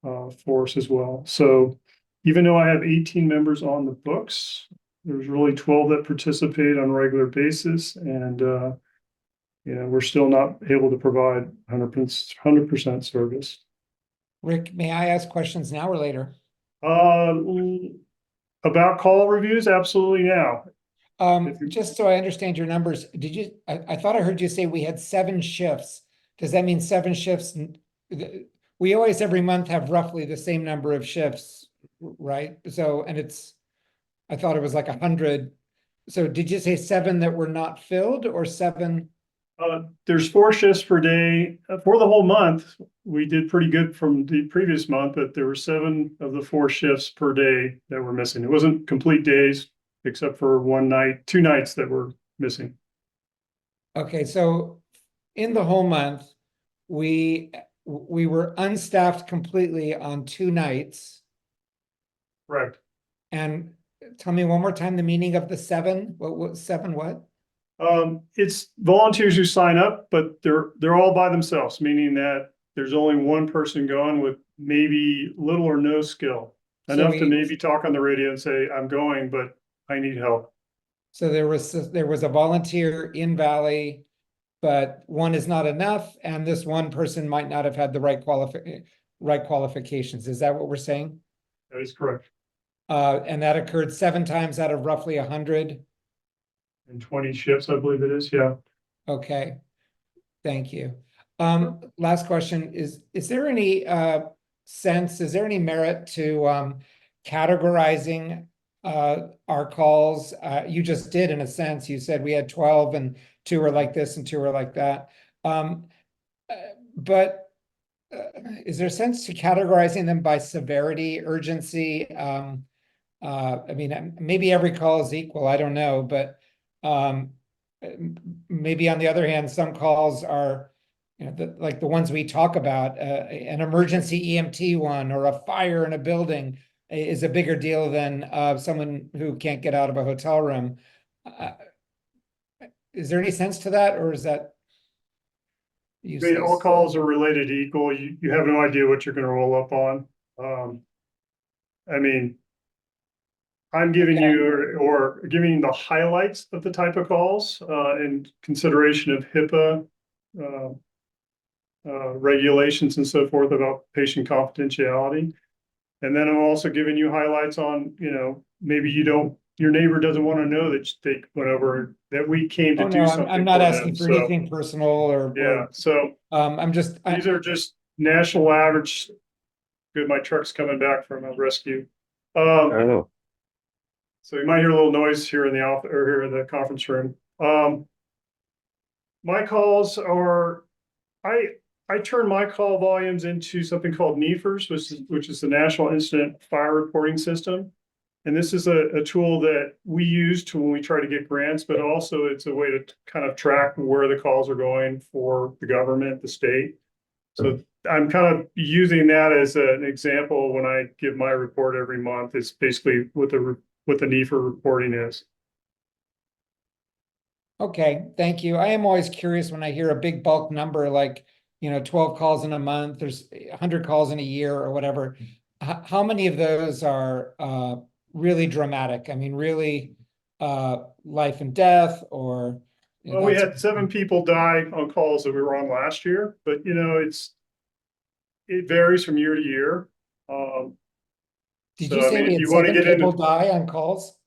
Speaker 9: for us as well. So even though I have 18 members on the books, there's really 12 that participate on a regular basis. And, you know, we're still not able to provide 100% service.
Speaker 5: Rick, may I ask questions now or later?
Speaker 9: About call reviews, absolutely now.
Speaker 5: Just so I understand your numbers, I thought I heard you say we had 7 shifts. Does that mean 7 shifts? We always every month have roughly the same number of shifts, right? So, and I thought it was like 100. So did you say 7 that were not filled or 7?
Speaker 9: There's 4 shifts per day for the whole month. We did pretty good from the previous month, but there were 7 of the 4 shifts per day that were missing. It wasn't complete days, except for 1 night, 2 nights that were missing.
Speaker 5: Okay, so in the whole month, we were unstaffed completely on 2 nights.
Speaker 9: Correct.
Speaker 5: And tell me one more time the meaning of the 7. What 7 what?
Speaker 9: It's volunteers who sign up, but they're all by themselves, meaning that there's only one person going with maybe little or no skill, enough to maybe talk on the radio and say, I'm going, but I need help.
Speaker 5: So there was a volunteer in Valley, but 1 is not enough, and this one person might not have had the right qualifications. Is that what we're saying?
Speaker 9: That is correct.
Speaker 5: And that occurred 7 times out of roughly 100.
Speaker 9: And 20 shifts, I believe it is. Yeah.
Speaker 5: Okay. Thank you. Last question is there any is there any merit to categorizing our calls? You just did in a sense. You said we had 12 and 2 were like this and 2 were like that. But is there a sense to categorizing them by severity, urgency? I mean, maybe every call is equal, I don't know, but maybe on the other hand, some calls are, you know, like the ones we talk about, an emergency EMT one or a fire in a building is a bigger deal than someone who can't get out of a hotel room. Is there any sense to that, or is that
Speaker 9: I mean, all
Speaker 5: useless?
Speaker 9: calls are related equal. You have no idea what you're gonna roll up on. I mean, I'm giving
Speaker 5: Okay.
Speaker 9: you or giving you the highlights of the type of calls, in consideration of HIPAA, regulations and so forth about patient confidentiality. And then I'm also giving you highlights on, you know, maybe your neighbor doesn't want to know that they went over, that we came to
Speaker 5: Oh,
Speaker 9: do
Speaker 5: no,
Speaker 9: something.
Speaker 5: I'm not
Speaker 9: for
Speaker 5: asking
Speaker 9: them.
Speaker 5: for
Speaker 9: So,
Speaker 5: anything personal or,
Speaker 9: yeah, so
Speaker 5: I'm just,
Speaker 9: these are just national average. Good, my truck's coming back from a rescue.
Speaker 2: Oh,
Speaker 9: So you might hear a little noise here in the office or here in the conference room. My calls are, I turn my call volumes into something called NEFRS, which is the National Incident Fire Reporting System. And this is a tool that we use to when we try to get grants, but also it's a way to kind of track where the calls are going for the government, the state. So I'm kind of using that as an example when I give my report every month. It's basically what the NEFR reporting is.
Speaker 5: okay, thank you. I am always curious when I hear a big bulk number like, 12 calls in a month, there's 100 calls in a year or whatever. How many of those are really dramatic? I mean, really life and death or
Speaker 9: Well, we
Speaker 5: that's-
Speaker 9: had 7 people die on calls that we were on last year, but it varies from year to year.
Speaker 5: Did
Speaker 9: So,
Speaker 5: you
Speaker 9: I
Speaker 5: say
Speaker 9: mean,
Speaker 5: we
Speaker 9: if
Speaker 5: had
Speaker 9: you want to
Speaker 5: 7
Speaker 9: get
Speaker 5: people
Speaker 9: into,
Speaker 5: die on calls?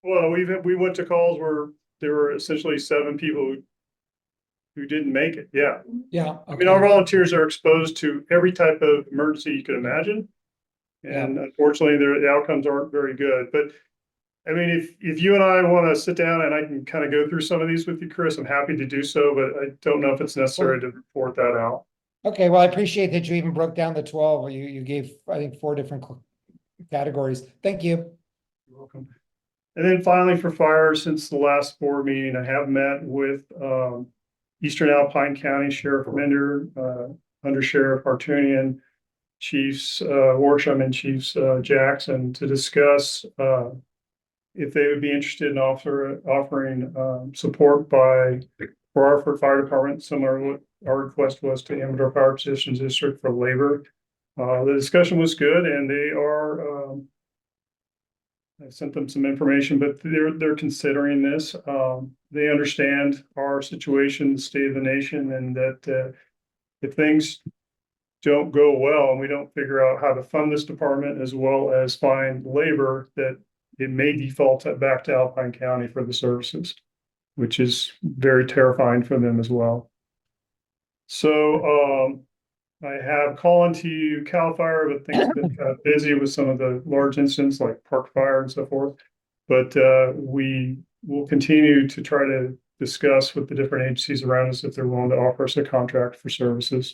Speaker 9: well, we went to calls where there were essentially 7 people who didn't make it. Yeah.
Speaker 5: Yeah,
Speaker 9: I mean, our
Speaker 5: okay.
Speaker 9: volunteers are exposed to every type of emergency you can imagine. And unfortunately, the outcomes aren't very good. But I mean, if you and I want to sit down and I can kind of go through some of these with you, Chris, I'm happy to do so, but I don't know if it's necessary to report that out.
Speaker 5: Okay, well, I appreciate that you even broke down the 12. You gave, I think, 4 different categories. Thank you.
Speaker 9: You're welcome. And then finally, for fire, since the last board meeting, I have met with Eastern Alpine County Sheriff Minder, Under Sheriff Hartunian, Chiefs Worsham and Chiefs Jackson to discuss if they would be interested in offering support for our fire department, similar to what our request was to Amador Fire Protection District for labor. The discussion was good, and they are. I sent them some information, but they're considering this. They understand our situation, the state of the nation, and that if things don't go well and we don't figure out how to fund this department as well as find labor, that it may default back to Alpine County for the services, which is very terrifying for them as well. So I have calling to CAL FIRE, but things have been kind of busy with some of the large incidents like Park Fire and so forth. But we will continue to try to discuss with the different agencies around us if they're willing to offer us a contract for services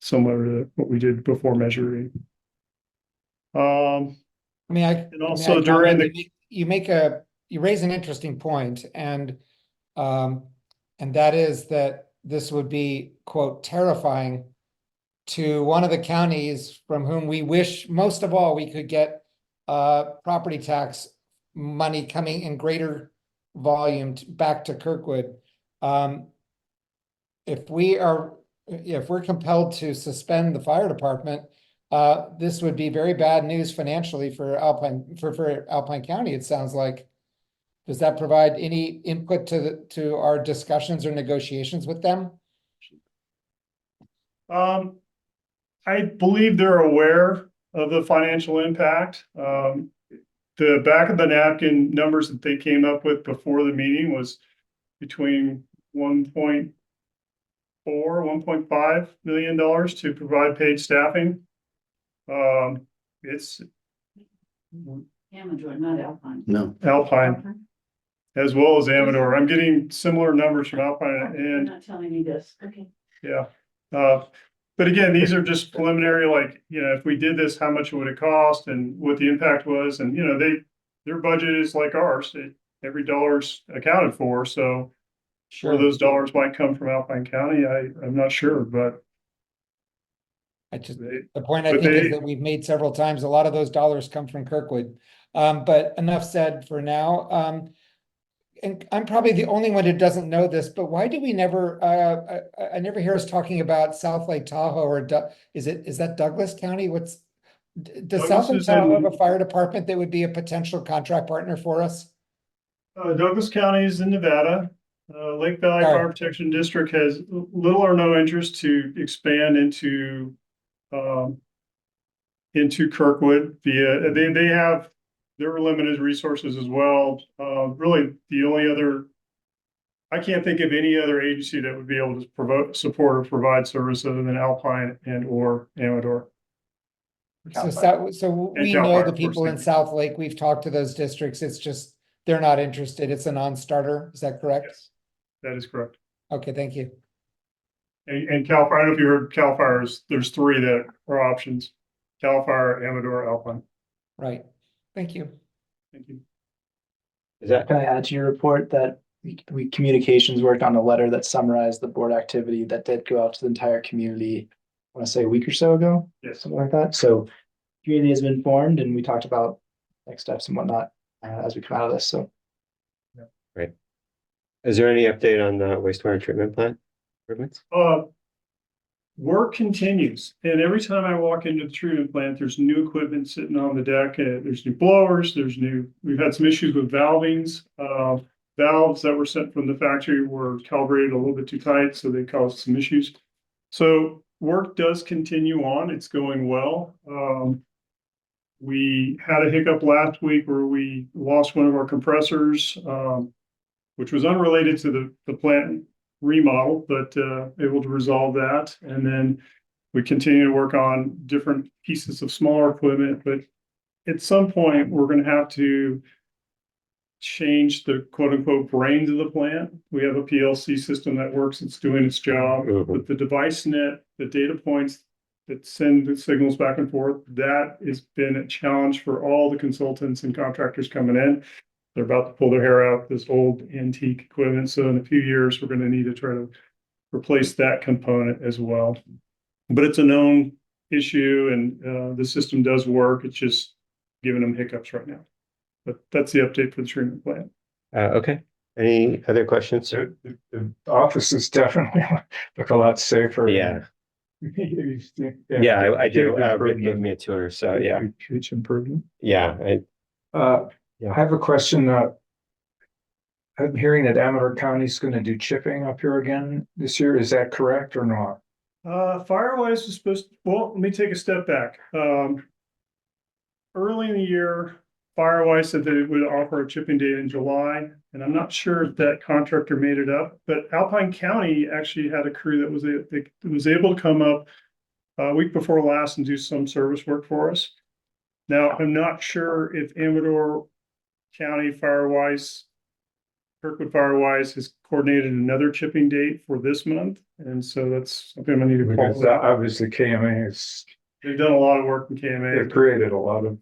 Speaker 9: similar to what we did before Measure E.
Speaker 5: I mean,
Speaker 9: And also during the
Speaker 5: you raise an interesting point, and that is that this would be, quote, terrifying to one of the counties from whom we wish most of all we could get property tax money coming in greater volume back to Kirkwood. If we're compelled to suspend the fire department, this would be very bad news financially for Alpine County, it sounds like. Does that provide any input to our discussions or negotiations with them?
Speaker 9: I believe they're aware of the financial impact. The back of the napkin numbers that they came up with before the meeting was between 1.4 $1.5 million to provide paid staffing. It's
Speaker 10: Amador, not Alpine.
Speaker 3: No,
Speaker 9: Alpine as well as Amador. I'm getting similar numbers from Alpine
Speaker 10: You're
Speaker 9: and
Speaker 10: not telling me this, okay.
Speaker 9: yeah. But again, these are just preliminary, like, if we did this, how much would it cost and what the impact was? And, their budget is like ours. Every dollar's accounted for. So where those dollars might come from Alpine County, I'm not sure, but
Speaker 5: I just,
Speaker 9: they,
Speaker 5: the point I
Speaker 9: but
Speaker 5: think
Speaker 9: they-
Speaker 5: is that we've made several times, a lot of those dollars come from Kirkwood. But enough said for now. And I'm probably the only one who doesn't know this, but why do we never, I never hear us talking about South Lake Tahoe or is that Douglas County? Does
Speaker 9: Douglas
Speaker 5: South Lake
Speaker 9: is
Speaker 5: Tahoe
Speaker 9: in-
Speaker 5: have a fire department that would be a potential contract partner for us?
Speaker 9: Douglas County is in Nevada. Lake Valley
Speaker 5: Sorry.
Speaker 9: Fire Protection District has little or no interest to expand into Kirkwood via, they have their limited resources as well. Really, the only other, I can't think of any other agency that would be able to support or provide service other than Alpine and or Amador.
Speaker 5: So we
Speaker 9: Cal
Speaker 5: know
Speaker 9: Fire,
Speaker 5: the
Speaker 9: of course,
Speaker 5: people in
Speaker 9: thank you.
Speaker 5: South Lake, we've talked to those districts, it's just, they're not interested, it's a non-starter, is that correct?
Speaker 9: Yes, that is correct.
Speaker 5: Okay, thank you.
Speaker 9: And Cal Fire, I don't know if you heard Cal Fire's, there's 3 that are options. Cal Fire, Amador, Alpine.
Speaker 5: Right, thank you.
Speaker 9: Thank you.
Speaker 2: Is that,
Speaker 6: Can I add to your report that we communications worked on a letter that summarized the board activity that did go out to the entire community, I want to say a week or so ago,
Speaker 9: Yes.
Speaker 6: something like that. So community has been formed and we talked about next steps and whatnot as we come out of this. So
Speaker 2: is there any update on the wastewater treatment plant improvements?
Speaker 9: Work continues, and every time I walk into the treatment plant, there's new equipment sitting on the deck. There's new blowers, we've had some issues with valvings. Valves that were sent from the factory were calibrated a little bit too tight, so they caused some issues. So work does continue on. It's going well. We had a hiccup last week where we lost one of our compressors, which was unrelated to the plant remodel, but able to resolve that. And then we continue to work on different pieces of smaller equipment, but at some point we're going to have to change the quote unquote brains of the plant. We have a PLC system that works, it's doing its job, but the device net, the data points that send the signals back and forth, that has been a challenge for all the consultants and contractors coming in. They're about to pull their hair out this old antique equipment. So in a few years, we're going to need to try to replace that component as well. But it's a known issue and the system does work. It's just giving them hiccups right now. But that's the update for the treatment plant.
Speaker 2: Okay. Any other questions?
Speaker 4: So the offices definitely look a lot safer.
Speaker 2: Yeah.
Speaker 4: Yeah,
Speaker 2: I do.
Speaker 4: huge
Speaker 2: Rick gave
Speaker 4: improvement.
Speaker 2: me a tour, so yeah.
Speaker 4: Huge improvement.
Speaker 2: Yeah,
Speaker 4: I have a question. I'm hearing that Amador County is going to do chipping up here again this year. Is that correct or not?
Speaker 9: Firewise was supposed to, well, let me take a step back. Early in the year, Firewise said that it would offer a chipping date in July, and I'm not sure if that contractor made it up, but Alpine County actually had a crew that was able to come up a week before last and do some service work for us. Now, I'm not sure if Amador County Firewise, Kirkwood Firewise has coordinated another chipping date for this month, and so that's something I need to
Speaker 4: Because
Speaker 9: call.
Speaker 4: obviously KMA has
Speaker 9: They've done a lot of work in KMA.
Speaker 4: they've created a lot of.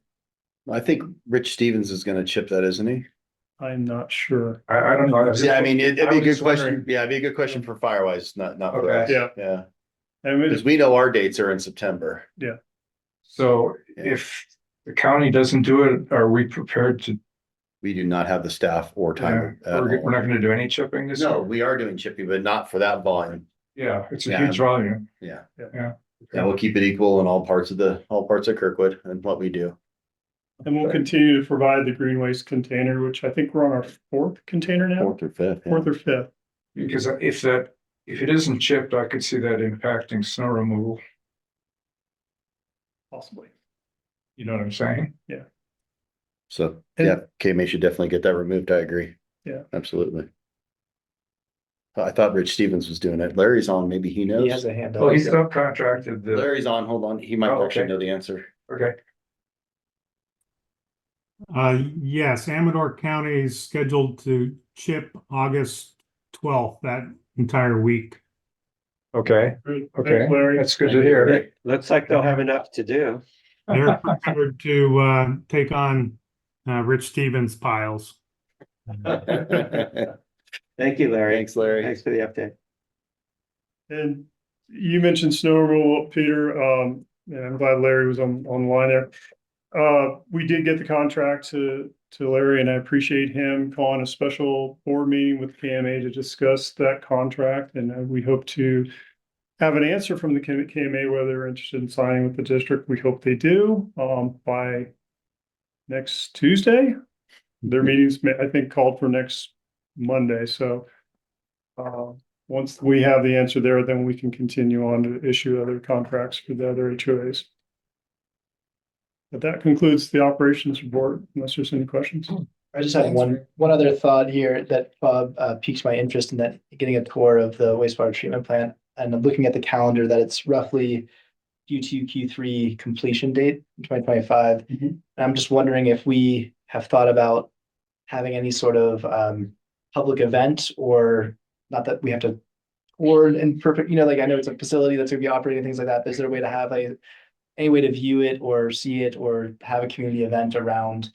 Speaker 3: I think Rich Stevens is gonna chip that, isn't he?
Speaker 9: I'm not sure.
Speaker 4: I don't know.
Speaker 3: Yeah, I mean, it'd be a
Speaker 4: I was
Speaker 3: good
Speaker 4: just
Speaker 3: question.
Speaker 4: wondering.
Speaker 3: Yeah, it'd be a good question for Firewise, not for
Speaker 4: Okay.
Speaker 3: us.
Speaker 9: Yeah.
Speaker 3: Yeah,
Speaker 9: And
Speaker 3: because we know our dates are in September.
Speaker 4: So
Speaker 3: Yeah.
Speaker 4: if the county doesn't do it, are we prepared to?
Speaker 3: We do not have the staff or time. at
Speaker 4: We're
Speaker 3: all.
Speaker 4: not going to do any chipping this year?
Speaker 3: No, we are doing chipping, but not for that volume.
Speaker 4: Yeah, it's a
Speaker 3: Yeah.
Speaker 4: huge volume.
Speaker 3: Yeah.
Speaker 4: Yeah.
Speaker 3: Yeah, we'll keep it equal in all parts of Kirkwood and what we do.
Speaker 9: And we'll continue to provide the green waste container, which I think we're on our 4th container now,
Speaker 3: 4th or 5th. yeah.
Speaker 9: 4th or 5th.
Speaker 4: Because if it isn't chipped, I could see that impacting snow removal.
Speaker 9: Possibly.
Speaker 4: You know what I'm saying?
Speaker 3: So,
Speaker 9: And-
Speaker 3: yeah, KMA should definitely get that removed. I agree.
Speaker 9: Yeah.
Speaker 3: Absolutely. I thought Rich Stevens was doing it. Larry's on, maybe he
Speaker 6: He has
Speaker 3: knows.
Speaker 6: a hand up.
Speaker 4: Well, he subcontracted the,
Speaker 3: Larry's on, hold on, he might
Speaker 4: Oh,
Speaker 3: actually
Speaker 4: okay.
Speaker 3: know the answer.
Speaker 4: okay,
Speaker 10: Yes, Amador County is scheduled to chip August 12th, that entire week.
Speaker 4: okay,
Speaker 9: Great.
Speaker 4: okay,
Speaker 9: Thanks, Larry.
Speaker 4: that's good to hear.
Speaker 2: It looks like they'll have enough to do.
Speaker 10: They're prepared to take on Rich Stevens piles.
Speaker 2: Thank you, Larry.
Speaker 3: Thanks, Larry.
Speaker 2: Thanks for the update.
Speaker 9: And you mentioned snow removal, Peter, and I'm glad Larry was online there. We did get the contract to Larry, and I appreciate him calling a special board meeting with KMA to discuss that contract. And we hope to have an answer from the KMA whether they're interested in signing with the district. We hope they do, by next Tuesday. Their meetings, I think, called for next Monday. So, once we have the answer there, then we can continue on to issue other contracts for the other HOAs. But that concludes the operations report, unless there's any questions.
Speaker 6: I just had one other thought here that piques my interest in that getting a tour of the wastewater treatment plant. And I'm looking at the calendar that it's roughly Q2, Q3 completion date in 2025. And I'm just wondering if we have thought about having any sort of public event, or not that we have to tour in perfect, like I know it's a facility that's gonna be operating, things like that. But is there a way to have any way to view it or see it or have a community event around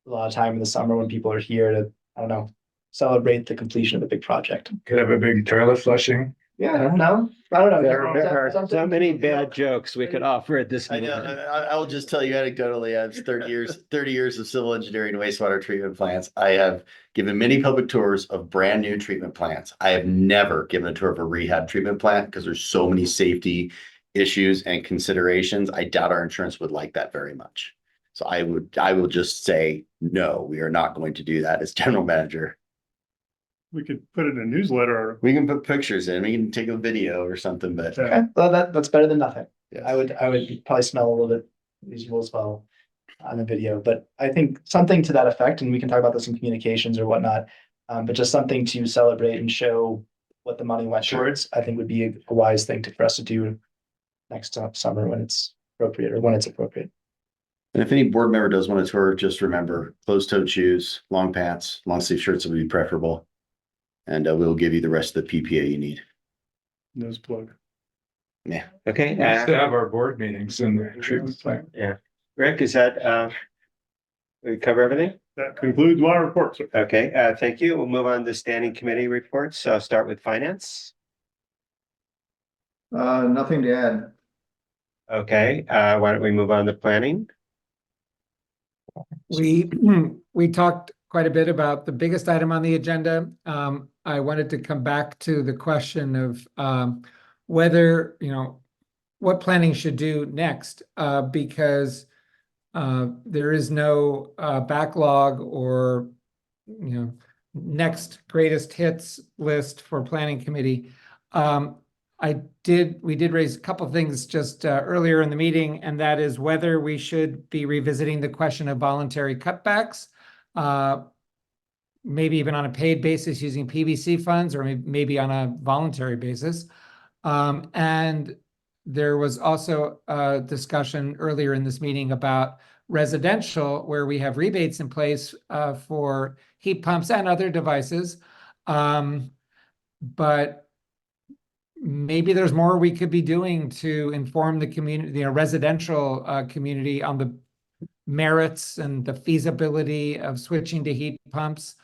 Speaker 6: a lot of time in the summer when people are here to, I don't know, celebrate the completion of a big project?
Speaker 4: Could have a big toilet flushing.
Speaker 6: Yeah, I don't know. I don't know.
Speaker 2: There are so many bad jokes we could offer at this
Speaker 3: I know,
Speaker 2: moment.
Speaker 3: I will just tell you anecdotally, I have 30 years of civil engineering and wastewater treatment plants. I have given many public tours of brand new treatment plants. I have never given a tour of a rehab treatment plant because there's so many safety issues and considerations. I doubt our insurance would like that very much. So I will just say, no, we are not going to do that as general manager.
Speaker 9: We could put it in a newsletter.
Speaker 3: We can put pictures in, we can take a video or something, but
Speaker 6: Okay, well, that's better than nothing.
Speaker 3: yes.
Speaker 6: I would probably smell a little bit reasonable as well on the video, but I think something to that effect, and we can talk about this in communications or whatnot. But just something to celebrate and show what the money went towards, I think would be a wise thing for us to do next summer when it's appropriate, or when it's appropriate.
Speaker 3: And if any board member does want a tour, just remember closed-toed shoes, long pants, long sleeve shirts would be preferable. And we'll give you the rest of the PPA you need.
Speaker 9: Nose plug.
Speaker 3: Yeah.
Speaker 2: Okay,
Speaker 4: We used to have our board meetings in the treatment plant.
Speaker 2: Rick, is that, we cover everything?
Speaker 9: That concludes my report, sir.
Speaker 2: Okay, thank you. We'll move on to standing committee reports. So I'll start with finance.
Speaker 7: Nothing to add.
Speaker 2: Okay, why don't we move on to planning?
Speaker 5: We talked quite a bit about the biggest item on the agenda. I wanted to come back to the question of whether, what planning should do next, because there is no backlog or, next greatest hits list for planning committee. We did raise a couple of things just earlier in the meeting, and that is whether we should be revisiting the question of voluntary cutbacks, maybe even on a paid basis using PVC funds, or maybe on a voluntary basis. And there was also a discussion earlier in this meeting about residential, where we have rebates in place for heat pumps and other devices. But maybe there's more we could be doing to inform the community, the residential community, on the merits and the feasibility of switching to heat pumps.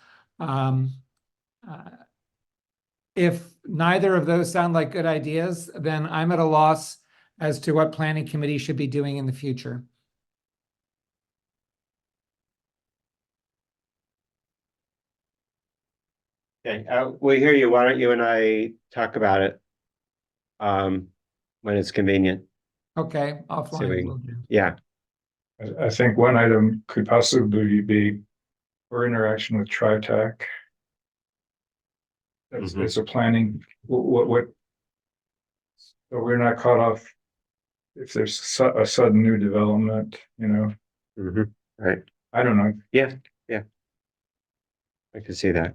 Speaker 5: If neither of those sound like good ideas, then I'm at a loss as to what planning committee should be doing in the future.
Speaker 2: Okay, we hear you. Why don't you and I talk about it when it's convenient?
Speaker 5: Okay, offline. Will do.
Speaker 2: Yeah,
Speaker 4: I think one item could possibly be our interaction with TriTac. It's a planning, what, so we're not caught off if there's a sudden new development,
Speaker 2: right.
Speaker 4: I don't know.
Speaker 2: Yeah, I can see that.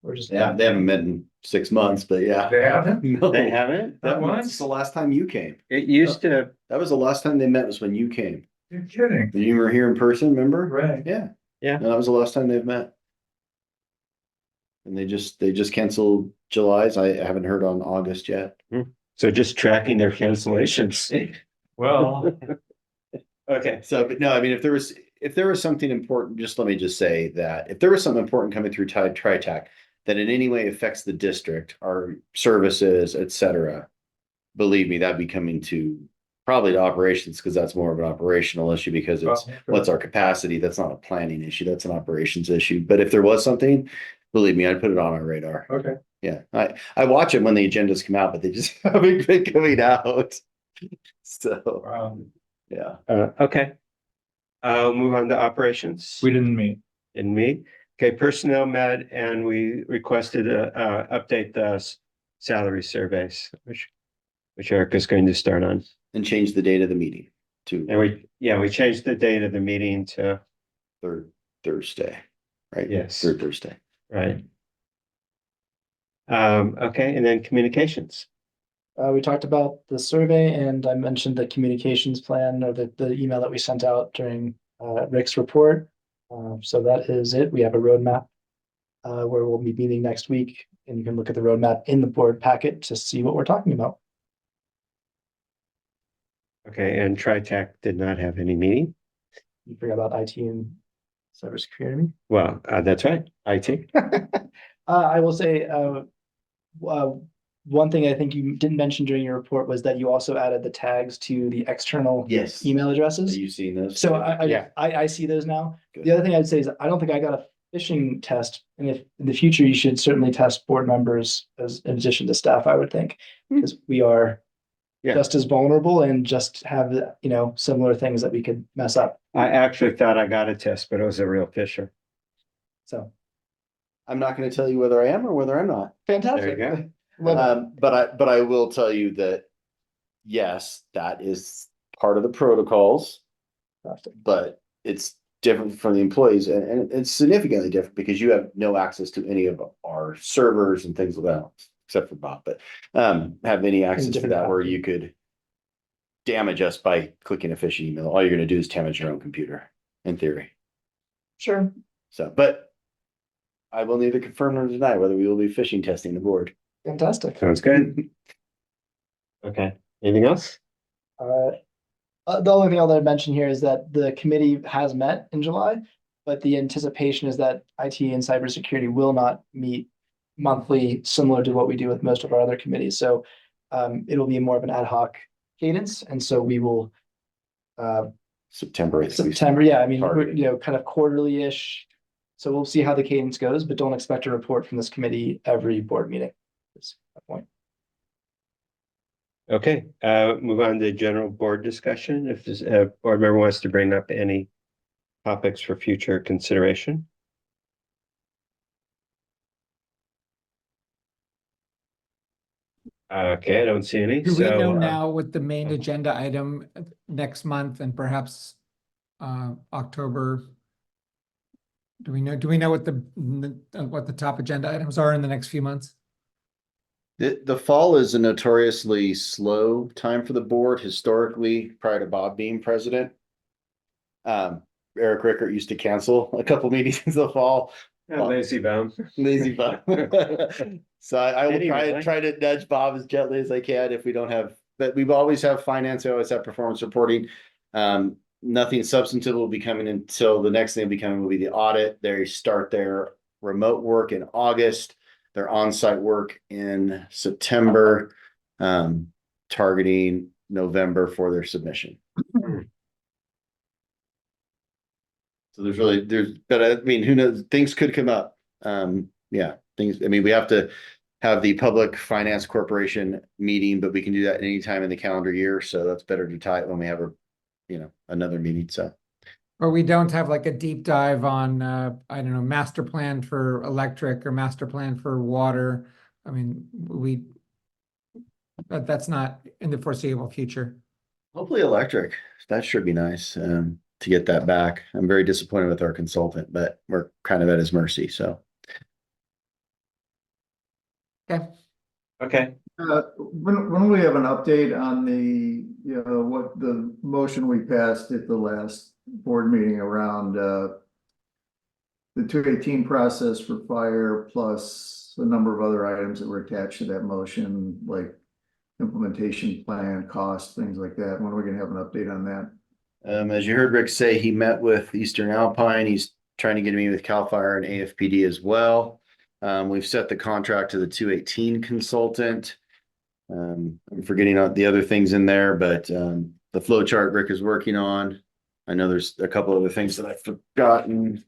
Speaker 6: Or just?
Speaker 3: Yeah, they haven't met in 6 months, but yeah.
Speaker 4: They haven't?
Speaker 3: No,
Speaker 2: They haven't?
Speaker 3: that
Speaker 4: once?
Speaker 3: was the last time you came.
Speaker 2: It used to,
Speaker 3: That was the last time they met was when you came.
Speaker 4: You're kidding.
Speaker 3: You were here in person, remember?
Speaker 4: Right.
Speaker 3: Yeah.
Speaker 2: Yeah.
Speaker 3: No, that was the last time they've met. And they just canceled July's. I haven't heard on August yet.
Speaker 2: so just tracking their cancellations.
Speaker 4: Well,
Speaker 2: Okay,
Speaker 3: So, but no, I mean, if there was something important, just let me just say that if there was something important coming through TriTac that in any way affects the district, our services, et cetera, believe me, that'd be coming to probably to operations because that's more of an operational issue because it's what's our capacity. That's not a planning issue. That's an operations issue. But if there was something, believe me, I'd put it on our radar.
Speaker 4: okay.
Speaker 3: Yeah, I watch it when the agendas come out, but they just haven't been coming out. So,
Speaker 4: Wow.
Speaker 3: yeah.
Speaker 2: okay. I'll move on to operations.
Speaker 4: We didn't meet.
Speaker 2: And me. Okay, personnel met and we requested update the salary surveys, which Erica's going to start on.
Speaker 3: And change the date of the meeting to
Speaker 2: And we changed the date of the meeting to,
Speaker 3: third Thursday, right?
Speaker 2: Yes.
Speaker 3: Third Thursday.
Speaker 2: right. Okay, and then communications.
Speaker 6: We talked about the survey and I mentioned the communications plan or the email that we sent out during Rick's report. So that is it. We have a roadmap where we'll be meeting next week and you can look at the roadmap in the board packet to see what we're talking about.
Speaker 2: Okay, and TriTac did not have any meeting.
Speaker 6: You forgot about IT and cybersecurity.
Speaker 2: Well, that's right, IT.
Speaker 6: I will say, one thing I think you didn't mention during your report was that you also added the tags to the external
Speaker 3: Yes.
Speaker 6: email
Speaker 3: Have
Speaker 6: addresses.
Speaker 3: you seen those?
Speaker 6: So
Speaker 2: Yeah.
Speaker 6: I see those now.
Speaker 3: Good.
Speaker 6: The other thing I'd say is I don't think I got a phishing test. And if in the future, you should certainly test board members as in addition to staff, I would think, because we are
Speaker 2: Yeah.
Speaker 6: just as vulnerable and just have, similar things that we could mess up.
Speaker 2: I actually thought I got a test, but it was a real Fisher.
Speaker 6: So
Speaker 3: I'm not going to tell you whether I am or whether I'm not.
Speaker 6: fantastic.
Speaker 2: There you
Speaker 6: Love it.
Speaker 3: But I will tell you that yes, that is part of the protocols,
Speaker 6: Fantastic.
Speaker 3: but it's different from the employees and it's significantly different because you have no access to any of our servers and things like that, except for Bob, but have any access to
Speaker 6: different
Speaker 3: that where
Speaker 6: copy.
Speaker 3: you could damage us by clicking a phishing email. All you're going to do is damage your own computer in theory.
Speaker 6: Sure.
Speaker 3: So, but I will neither confirm nor deny whether we will be phishing testing the board.
Speaker 6: Fantastic.
Speaker 2: Sounds good. Okay, anything else?
Speaker 6: The only thing I'll mention here is that the committee has met in July, but the anticipation is that IT and cybersecurity will not meet monthly, similar to what we do with most of our other committees. So it'll be more of an ad hoc cadence, and so we will
Speaker 3: September 8th.
Speaker 6: September. Yeah, I mean,
Speaker 3: Targeted.
Speaker 6: kind of quarterly-ish. So we'll see how the cadence goes, but don't expect a report from this committee every board meeting. That's my point.
Speaker 2: Okay, move on to general board discussion. If this board member wants to bring up any topics for future consideration. Okay, I don't see any.
Speaker 5: Do we
Speaker 2: So,
Speaker 5: know now what the main agenda item next month and perhaps October? Do we know what the top agenda items are in the next few months?
Speaker 3: The fall is a notoriously slow time for the board historically, prior to Bob being president. Eric Rickert used to cancel a couple meetings in the fall.
Speaker 2: lazy bum.
Speaker 3: Lazy Bob. So I will
Speaker 2: Anyway.
Speaker 3: try to nudge Bob as gently as I can if we don't have, but we always have finance, we always have performance reporting. Nothing substantive will be coming until the next thing will be coming will be the audit. They start their remote work in August, their on-site work in September, targeting November for their submission. So but I mean, who knows, things could come up. Yeah, we have to have the Public Finance Corporation meeting, but we can do that any time in the calendar year. So that's better to tie it when we have another meeting. So.
Speaker 5: Or we don't have like a deep dive on, I don't know, master plan for electric or master plan for water. I mean, that's not in the foreseeable future.
Speaker 3: Hopefully electric. That should be nice to get that back. I'm very disappointed with our consultant, but we're kind of at his mercy. So
Speaker 5: Okay.
Speaker 2: Okay,
Speaker 7: When will we have an update on the, what the motion we passed at the last board meeting around, the 218 process for fire plus a number of other items that were attached to that motion, like implementation plan, cost, things like that. When are we gonna have an update on that?
Speaker 3: As you heard Rick say, he met with Eastern Alpine. He's trying to get me with CAL FIRE and AFPD as well. We've set the contract to the 218 consultant. I'm forgetting the other things in there, but the flow chart Rick is working on. I know there's a couple other things that I've forgotten.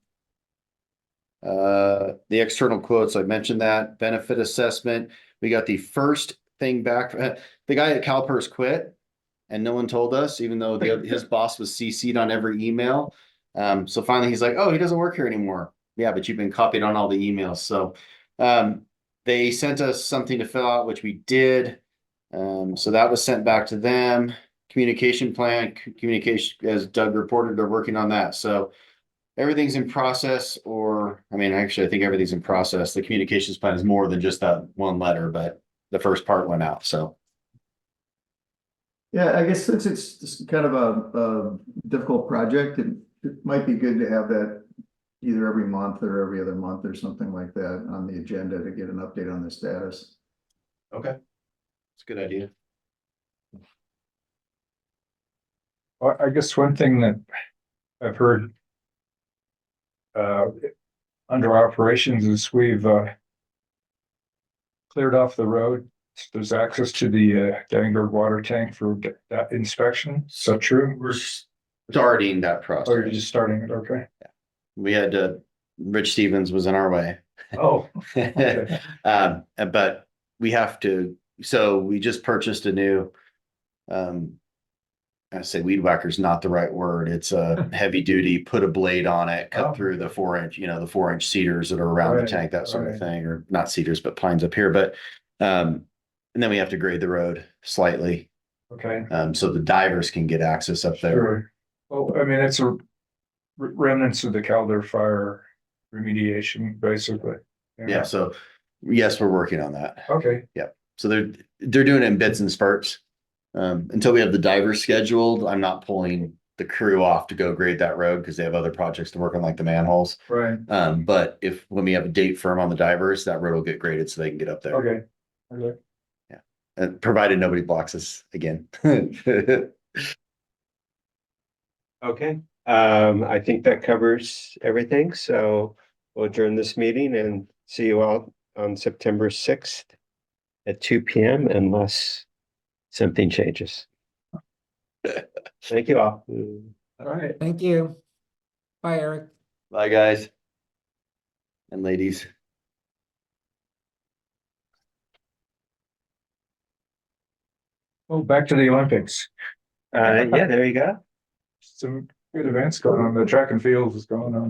Speaker 3: The external quotes, I mentioned that. Benefit assessment. We got the first thing back. The guy at CalPERS quit and no one told us, even though his boss was CC'd on every email. So finally he's like, oh, he doesn't work here anymore. Yeah, but you've been copied on all the emails. So they sent us something to fill out, which we did. So that was sent back to them. Communication plan, communication, as Doug reported, they're working on that. So everything's in process, actually, I think everything's in process. The communications plan is more than just that one letter, but the first part went out, so.
Speaker 7: Yeah, I guess since it's just kind of a difficult project, it might be good to have that either every month or every other month or something like that on the agenda to get an update on the status.
Speaker 3: Okay. It's a good idea.
Speaker 4: Well, I guess one thing that I've heard under operations is we've cleared off the road. There's access to the Dannenberg water tank for that inspection. Is that true?
Speaker 3: We're starting that process.
Speaker 4: Oh, you're just starting it, okay.
Speaker 3: We had Rich Stevens was in our way.
Speaker 4: Oh, okay.
Speaker 3: But we have to, so we just purchased a new, I say weed whacker is not the right word. It's a heavy duty, put a blade on it, cut through the 4-inch, the 4-inch cedars that are around the tank, that sort of thing, or not cedars, but pines up here. But, and then we have to grade the road slightly.
Speaker 4: Okay.
Speaker 3: So the divers can get access up there.
Speaker 4: Sure. Well, I mean, it's a remnants of the Calder fire remediation, basically.
Speaker 3: Yeah. So yes, we're working on that.
Speaker 4: Okay.
Speaker 3: Yeah. So they're doing it in bits and spurts. Until we have the divers scheduled, I'm not pulling the crew off to go grade that road because they have other projects to work on, like the manholes.
Speaker 4: Right.
Speaker 3: But when we have a date firm on the divers, that road will get graded so they can get up there.
Speaker 4: Okay. Okay.
Speaker 3: Yeah. And provided nobody blocks us again.
Speaker 2: okay. I think that covers everything. So we'll adjourn this meeting and see you all on September 6th at 2 p.m. unless something changes. Thank you all.
Speaker 4: All right.
Speaker 5: Thank you. Bye, Eric.
Speaker 3: Bye, guys and ladies.
Speaker 4: Oh, back to the Olympics.
Speaker 2: Yeah, there you go.
Speaker 4: Some good events going on. The track and field is going on.